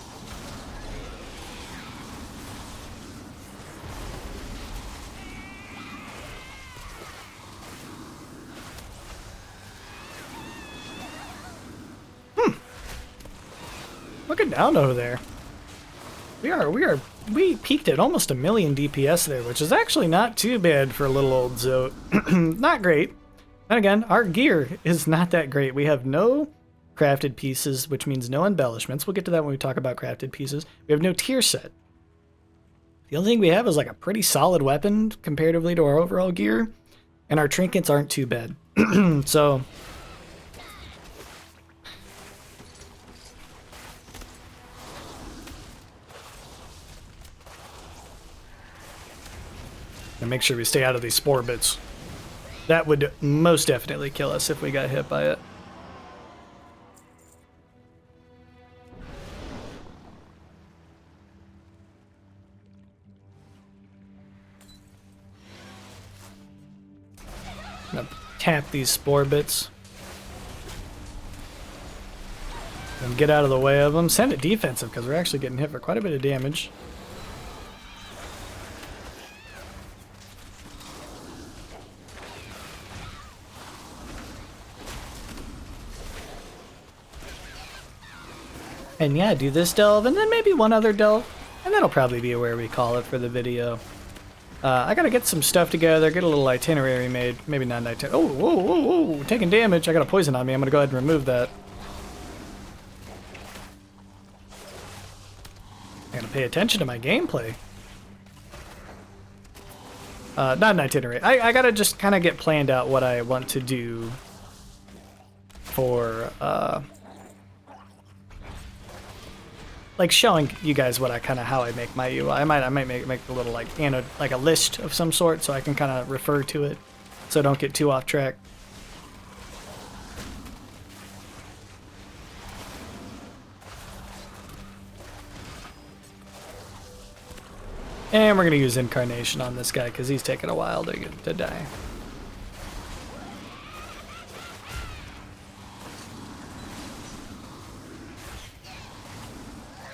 A: Looking down over there. We peaked at almost 1 million DPS there, which is actually not too bad for a little old Zote. Not great, And again, our gear is not that great. We have no crafted pieces, which means no embellishments. We'll get to that when we talk about crafted pieces. We have no tier set. The only thing we have is like a pretty solid weapon comparatively to our overall gear, and our trinkets aren't too bad. So and make sure we stay out of these spore bits. That would most definitely kill us if we got hit by it. I'm gonna tap these spore bits and get out of the way of them. Send it defensive because we're actually getting hit for quite a bit of damage. And yeah, do this delve, and then maybe one other delve, and that'll probably be where we call it for the video. I gotta get some stuff together, get a little itinerary made. Maybe not an itinerary. Oh, whoa, whoa, whoa, taking damage. I got a poison on me. I'm gonna go ahead and remove that. I gotta pay attention to my gameplay. Not an itinerary. I gotta just kind of get planned out what I want to do for, like showing you guys what I kind of how I make my UI. I might make a little like like a list of some sort so I can kind of refer to it, so I don't get too off track. And we're gonna use Incarnation on this guy because he's taking a while to die.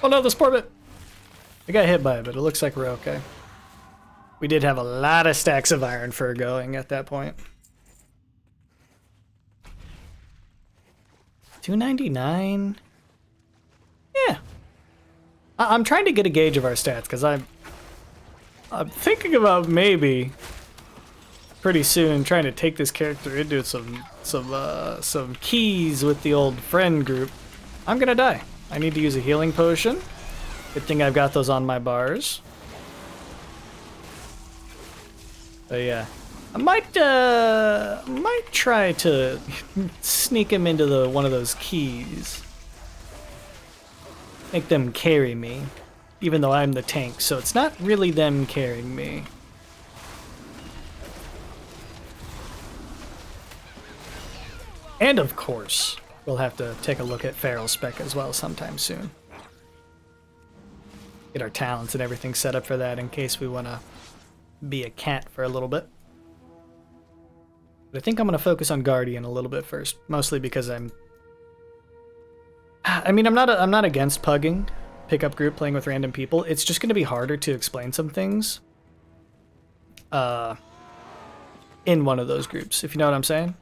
A: Oh no, the spore bit! I got hit by it, but it looks like we're okay. We did have a lot of stacks of iron fur going at that point. 299? Yeah. I'm trying to get a gauge of our stats, because I'm thinking about maybe pretty soon trying to take this character into some keys with the old friend group. I'm gonna die. I need to use a healing potion. Good thing I've got those on my bars. But yeah, I might try to sneak him into one of those keys. Make them carry me, even though I'm the tank, so it's not really them carrying me. And of course, we'll have to take a look at Feral Spec as well sometime soon. Get our talents and everything set up for that in case we want to be a cat for a little bit. But I think I'm going to focus on Guardian a little bit first, mostly because I'm not against pugging, pickup group, playing with random people. It's just going to be harder to explain some things in one of those groups, if you know what I'm saying.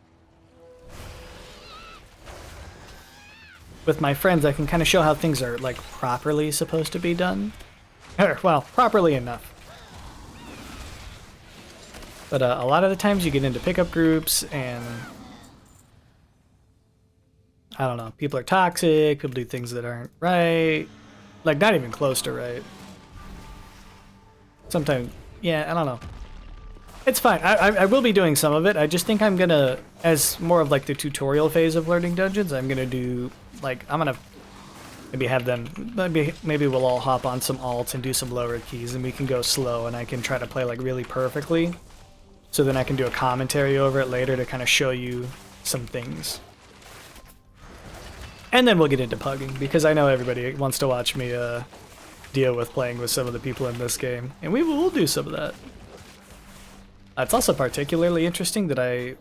A: With my friends, I can kind of show how things are, like, properly supposed to be done. Well, properly enough. But a lot of the times you get into pickup groups and I don't know, people are toxic, people do things that aren't right. Like, not even close to right. Sometimes, yeah, I don't know. It's fine. I will be doing some of it. I just think I'm gonna, as more of like the tutorial phase of learning dungeons, I'm gonna do, like, I'm gonna maybe have them, maybe we'll all hop on some alts and do some lower keys and we can go slow and I can try to play like really perfectly. So then I can do a commentary over it later to kind of show you some things. And then we'll get into pugging, because I know everybody wants to watch me deal with playing with some of the people in this game. And we will do some of that. It's also particularly interesting that I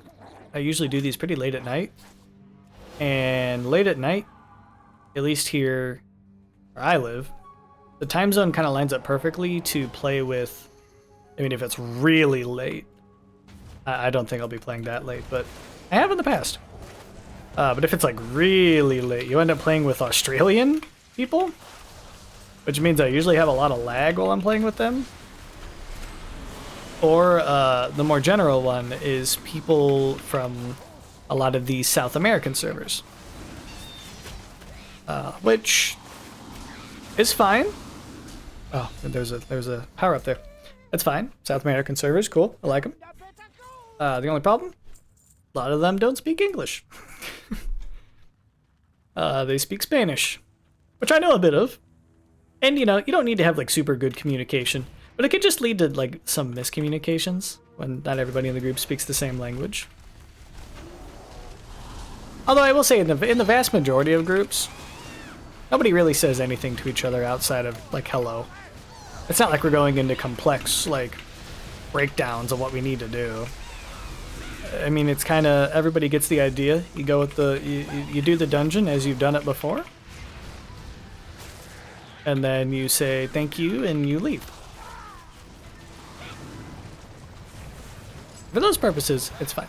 A: usually do these pretty late at night. And late at night, at least here where I live, the time zone kind of lines up perfectly to play with. I mean, if it's really late, I don't think I'll be playing that late, but I have in the past. But if it's like really late, you end up playing with Australian people, which means I usually have a lot of lag while I'm playing with them. or the more general one is people from a lot of these South American servers, which is fine. Oh, there's a power up there. That's fine. South American servers, cool. I like them. The only problem, a lot of them don't speak English. They speak Spanish, which I know a bit of. And, you know, you don't need to have, like, super good communication, but it could just lead to, like, some miscommunications when not everybody in the group speaks the same language. Although I will say, in the vast majority of groups, nobody really says anything to each other outside of, like, hello. It's not like we're going into complex, like, breakdowns of what we need to do. I mean, it's kind of, everybody gets the idea. You go with you do the dungeon as you've done it before. And then you say thank you and you leave. For those purposes, it's fine.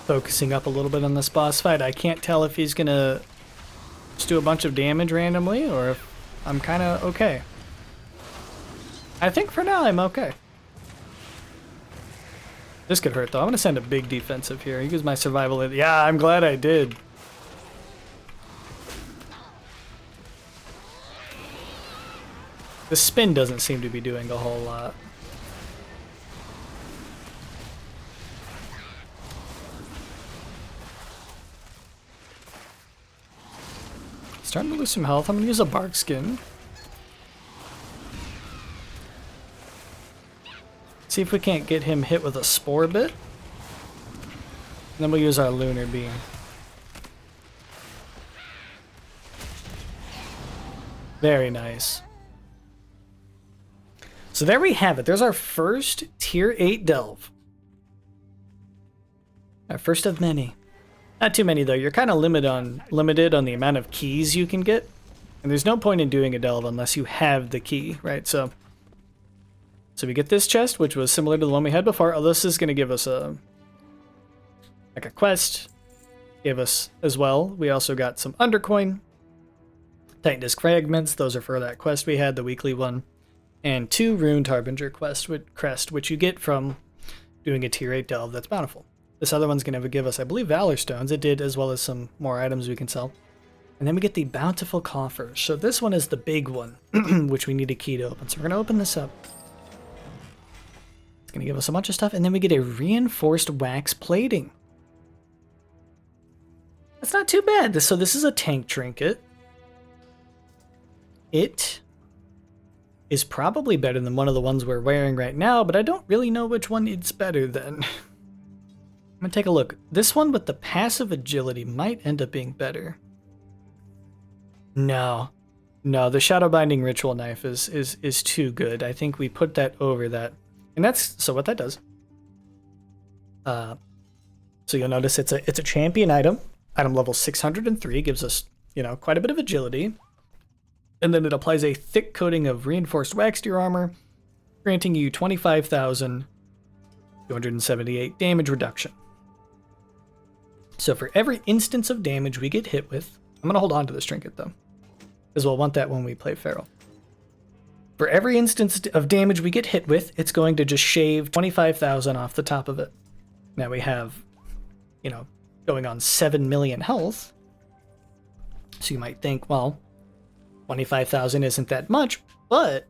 A: Focusing up a little bit on this boss fight. I can't tell if he's gonna just do a bunch of damage randomly or if I'm kind of okay. I think for now I'm okay. This could hurt though. I'm gonna send a big defensive here. Use my survival. Yeah, I'm glad I did. The spin doesn't seem to be doing a whole lot. Starting to lose some health. I'm gonna use a bark skin. See if we can't get him hit with a spore bit. And then we'll use our lunar beam. Very nice. So there we have it. There's our first tier 8 delve. Our first of many. Not too many though. You're kind of limited on the amount of keys you can get, and there's no point in doing a delve unless you have the key, right? So we get this chest, which was similar to the one we had before. Oh, this is going to give us a quest. Gave us as well. We also got some undercoin, Titan Disc fragments. Those are for that quest we had, the weekly one, and 2 Runed Harbinger crest, which you get from doing a tier 8 delve that's bountiful. This other one's going to give us, I believe, Valor Stones. It did, as well as some more items we can sell. And then we get the Bountiful Coffers. So this one is the big one, which we need a key to open. So we're going to open this up. It's going to give us a bunch of stuff. And then we get a Reinforced Wax Plating. That's not too bad. So this is a tank trinket. It is probably better than one of the ones we're wearing right now, but I don't really know which one it's better than. I'm gonna take a look. This one with the passive agility might end up being better. No, the Shadow Binding Ritual Knife is too good. I think we put that over that, and that's so what that does. So you'll notice it's a champion item. Item level 603 gives us, you know, quite a bit of agility, and then it applies a thick coating of reinforced wax to your armor, granting you 25,278 damage reduction. So for every instance of damage we get hit with, I'm going to hold on to this trinket though, because we'll want that when we play Feral. For every instance of damage we get hit with, it's going to just shave 25,000 off the top of it. Now we have, you know, going on 7 million health. So you might think, well, 25,000 isn't that much, but it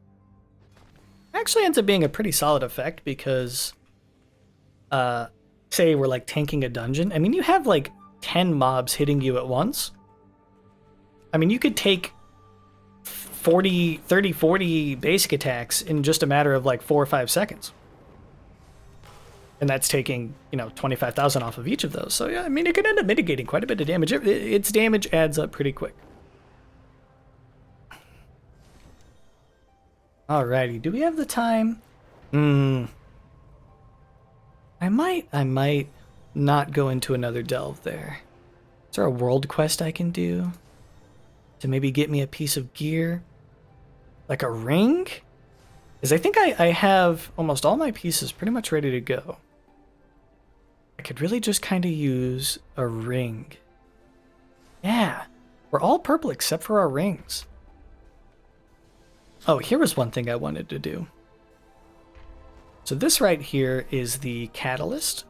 A: actually ends up being a pretty solid effect because, say we're like tanking a dungeon. I mean, you have like 10 mobs hitting you at once. I mean, you could take 40 basic attacks in just a matter of like 4 or 5 seconds. And that's taking, you know, 25,000 off of each of those. So yeah, I mean, it could end up mitigating quite a bit of damage. Its damage adds up pretty quick. Alrighty, do we have the time? I might not go into another delve there. Is there a world quest I can do to maybe get me a piece of gear? Like a ring? is I think I have almost all my pieces pretty much ready to go. I could really just kind of use a ring. Yeah, we're all purple except for our rings. Oh, here was one thing I wanted to do. So this right here is the catalyst.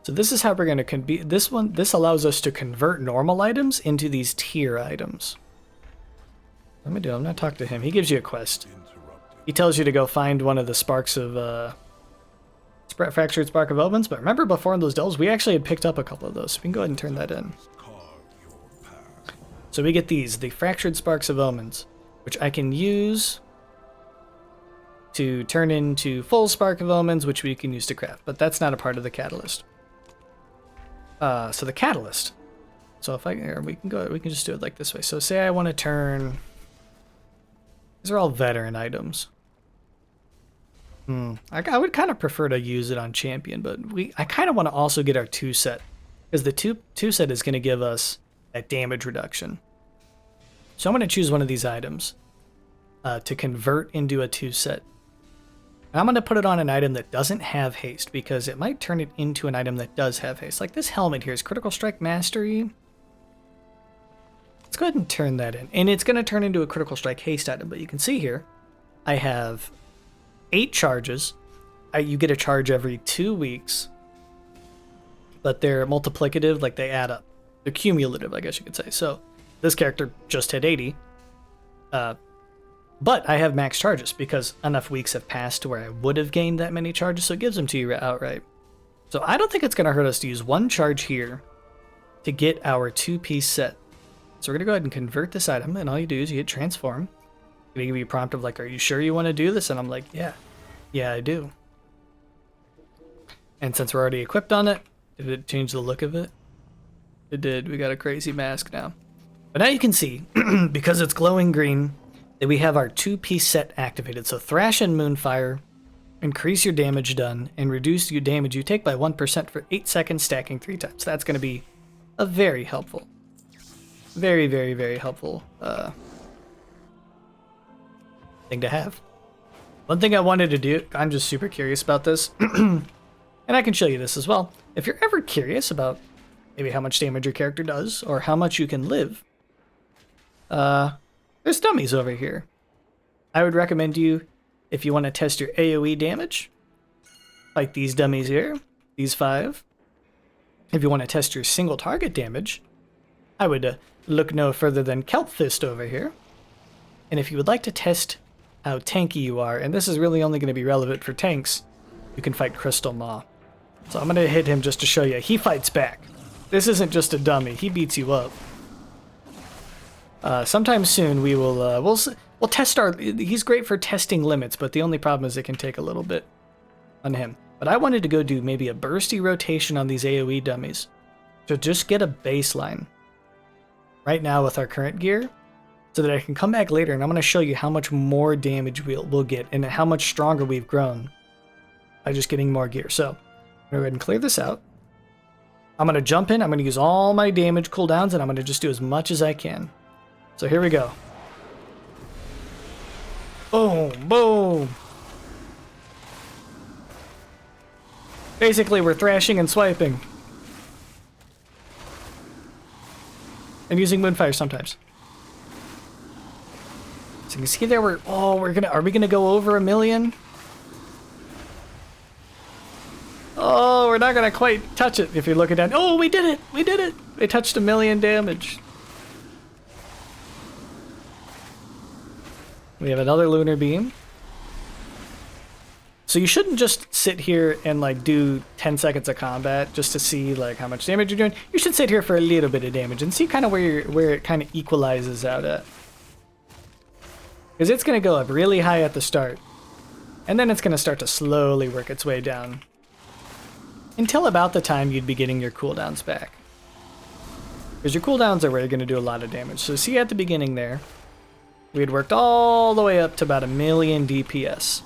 A: So this is how we're going to this allows us to convert normal items into these tier items. Let me do. I'm not talking to him. He gives you a quest. He tells you to go find one of the sparks of fractured spark of omens. But remember, before in those delves, we actually had picked up a couple of those. So we can go ahead and turn that in. So we get these, the fractured sparks of omens, which I can use to turn into full spark of omens, which we can use to craft. But that's not a part of the catalyst. So the catalyst. So if we can just do it like this way. So say I want to turn. These are all veteran items. I would kind of prefer to use it on champion, but I kind of want to also get our 2 set, because the two set is going to give us that damage reduction. So I'm going to choose one of these items to convert into a 2 set. And I'm going to put it on an item that doesn't have haste, because it might turn it into an item that does have haste. Like this helmet here is critical strike mastery. Let's go ahead and turn that in. And it's going to turn into a critical strike haste item, but you can see here I have 8 charges. You get a charge every 2 weeks, but they're multiplicative, like they add up. They're cumulative, I guess you could say. So this character just hit 80. But I have max charges because enough weeks have passed to where I would have gained that many charges, so it gives them to you outright. So I don't think it's going to hurt us to use 1 charge here to get our 2-piece set. So we're going to go ahead and convert this item, and all you do is you hit transform. They give you a prompt of like, are you sure you want to do this? And I'm like, yeah, I do. And since we're already equipped on it, did it change the look of it? It did. We got a crazy mask now. But now you can see, because it's glowing green, that we have our 2-piece set activated. So Thrash and Moonfire increase your damage done and reduce your damage you take by 1% for 8 seconds, stacking 3 times. That's going to be a very helpful, very, very, very helpful thing to have. One thing I wanted to do, I'm just super curious about this, and I can show you this as well. If you're ever curious about maybe how much damage your character does or how much you can live, there's dummies over here. I would recommend you, if you want to test your AoE damage, like these dummies here, these 5. If you want to test your single target damage, I would look no further than Kelp Fist over here. And if you would like to test how tanky you are, and this is really only going to be relevant for tanks, you can fight Crystal Maw. So I'm going to hit him just to show you. He fights back. This isn't just a dummy. He beats you up. Sometime soon we will we'll test our. He's great for testing limits, but the only problem is it can take a little bit on him. But I wanted to go do maybe a bursty rotation on these AoE dummies to just get a baseline right now with our current gear, so that I can come back later and I'm going to show you how much more damage we'll get and how much stronger we've grown by just getting more gear. So I'm going to go ahead and clear this out. I'm going to jump in. I'm going to use all my damage cooldowns, and I'm going to just do as much as I can. So here we go. Boom, boom. Basically, we're thrashing and swiping. And using Moonfire sometimes. So you can see there are we gonna go over 1 million? Oh, we're not gonna quite touch it if you're looking down. Oh, we did it! We did it! We touched 1 million damage. We have another lunar beam. So you shouldn't just sit here and like do 10 seconds of combat just to see like how much damage you're doing. You should sit here for a little bit of damage and see kind of where it kind of equalizes out at. Because it's going to go up really high at the start, and then it's going to start to slowly work its way down until about the time you'd be getting your cooldowns back. Because your cooldowns are where you're going to do a lot of damage. So see at the beginning there, we had worked all the way up to about 1 million DPS.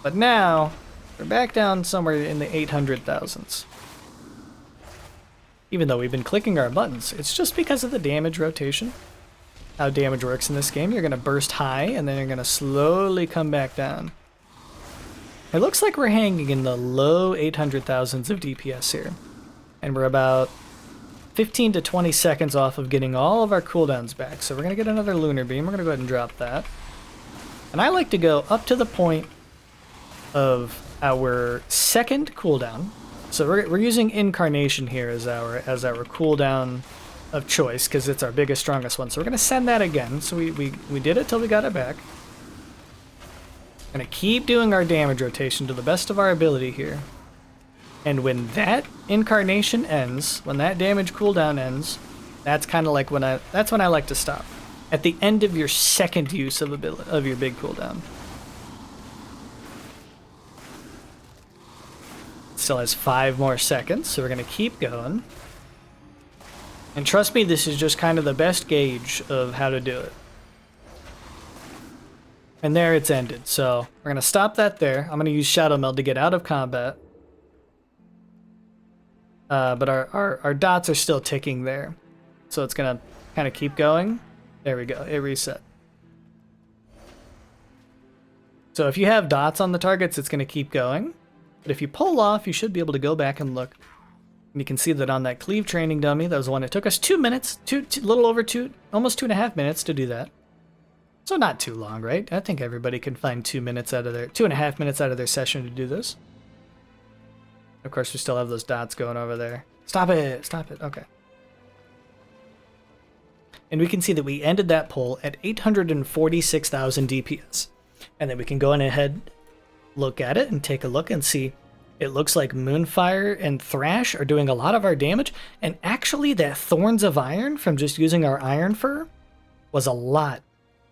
A: But now, we're back down somewhere in the 800,000s. Even though we've been clicking our buttons, it's just because of the damage rotation. how damage works in this game. You're going to burst high, and then you're going to slowly come back down. It looks like we're hanging in the low 800,000s of DPS here. And we're about 15 to 20 seconds off of getting all of our cooldowns back. So we're going to get another Lunar Beam. We're going to go ahead and drop that. And I like to go up to the point of our second cooldown. So we're using Incarnation here as our cooldown of choice, because it's our biggest, strongest one. So we're going to send that again. So we did it till we got it back. Gonna keep doing our damage rotation to the best of our ability here. And when that incarnation ends, when that damage cooldown ends, that's kind of like when I like to stop. At the end of your second use of your big cooldown. Still has 5 more seconds, so we're gonna keep going. And trust me, this is just kind of the best gauge of how to do it. And there it's ended. So we're going to stop that there. I'm going to use Shadow Meld to get out of combat. But our dots are still ticking there. So it's going to kind of keep going. There we go. It reset. So if you have dots on the targets, it's going to keep going. But if you pull off, you should be able to go back and look. And you can see that on that cleave training dummy, that was the one that took us 2 minutes, little over 2, almost 2.5 minutes to do that. So not too long, right? I think everybody can find 2.5 minutes out of their session to do this. Of course, we still have those dots going over there. Stop it! Stop it! Okay. And we can see that we ended that pull at 846,000 DPS. And then we can go on ahead, look at it, and take a look and see. It looks like Moonfire and Thrash are doing a lot of our damage. And actually, that Thorns of Iron from just using our Iron Fur was a lot.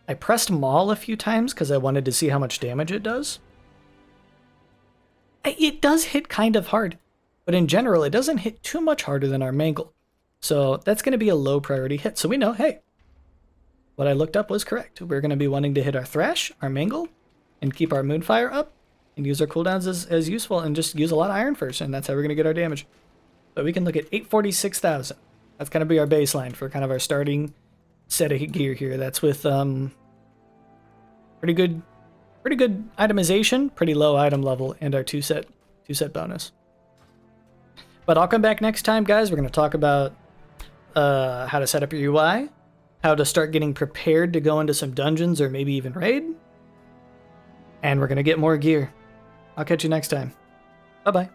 A: I pressed Maul a few times because I wanted to see how much damage it does. It does hit kind of hard, but in general, it doesn't hit too much harder than our Mangle. So that's going to be a low priority hit. So we know, hey, what I looked up was correct. We're going to be wanting to hit our Thrash, our Mangle, and keep our Moonfire up, and use our cooldowns as useful, and just use a lot of Iron first, and that's how we're going to get our damage. But we can look at 846,000. That's going to be our baseline for kind of our starting set of gear here. That's with pretty good itemization, pretty low item level, and our two set bonus. But I'll come back next time, guys. We're going to talk about how to set up your UI, how to start getting prepared to go into some dungeons or maybe even raid, and we're going to get more gear. I'll catch you next time. Bye-bye.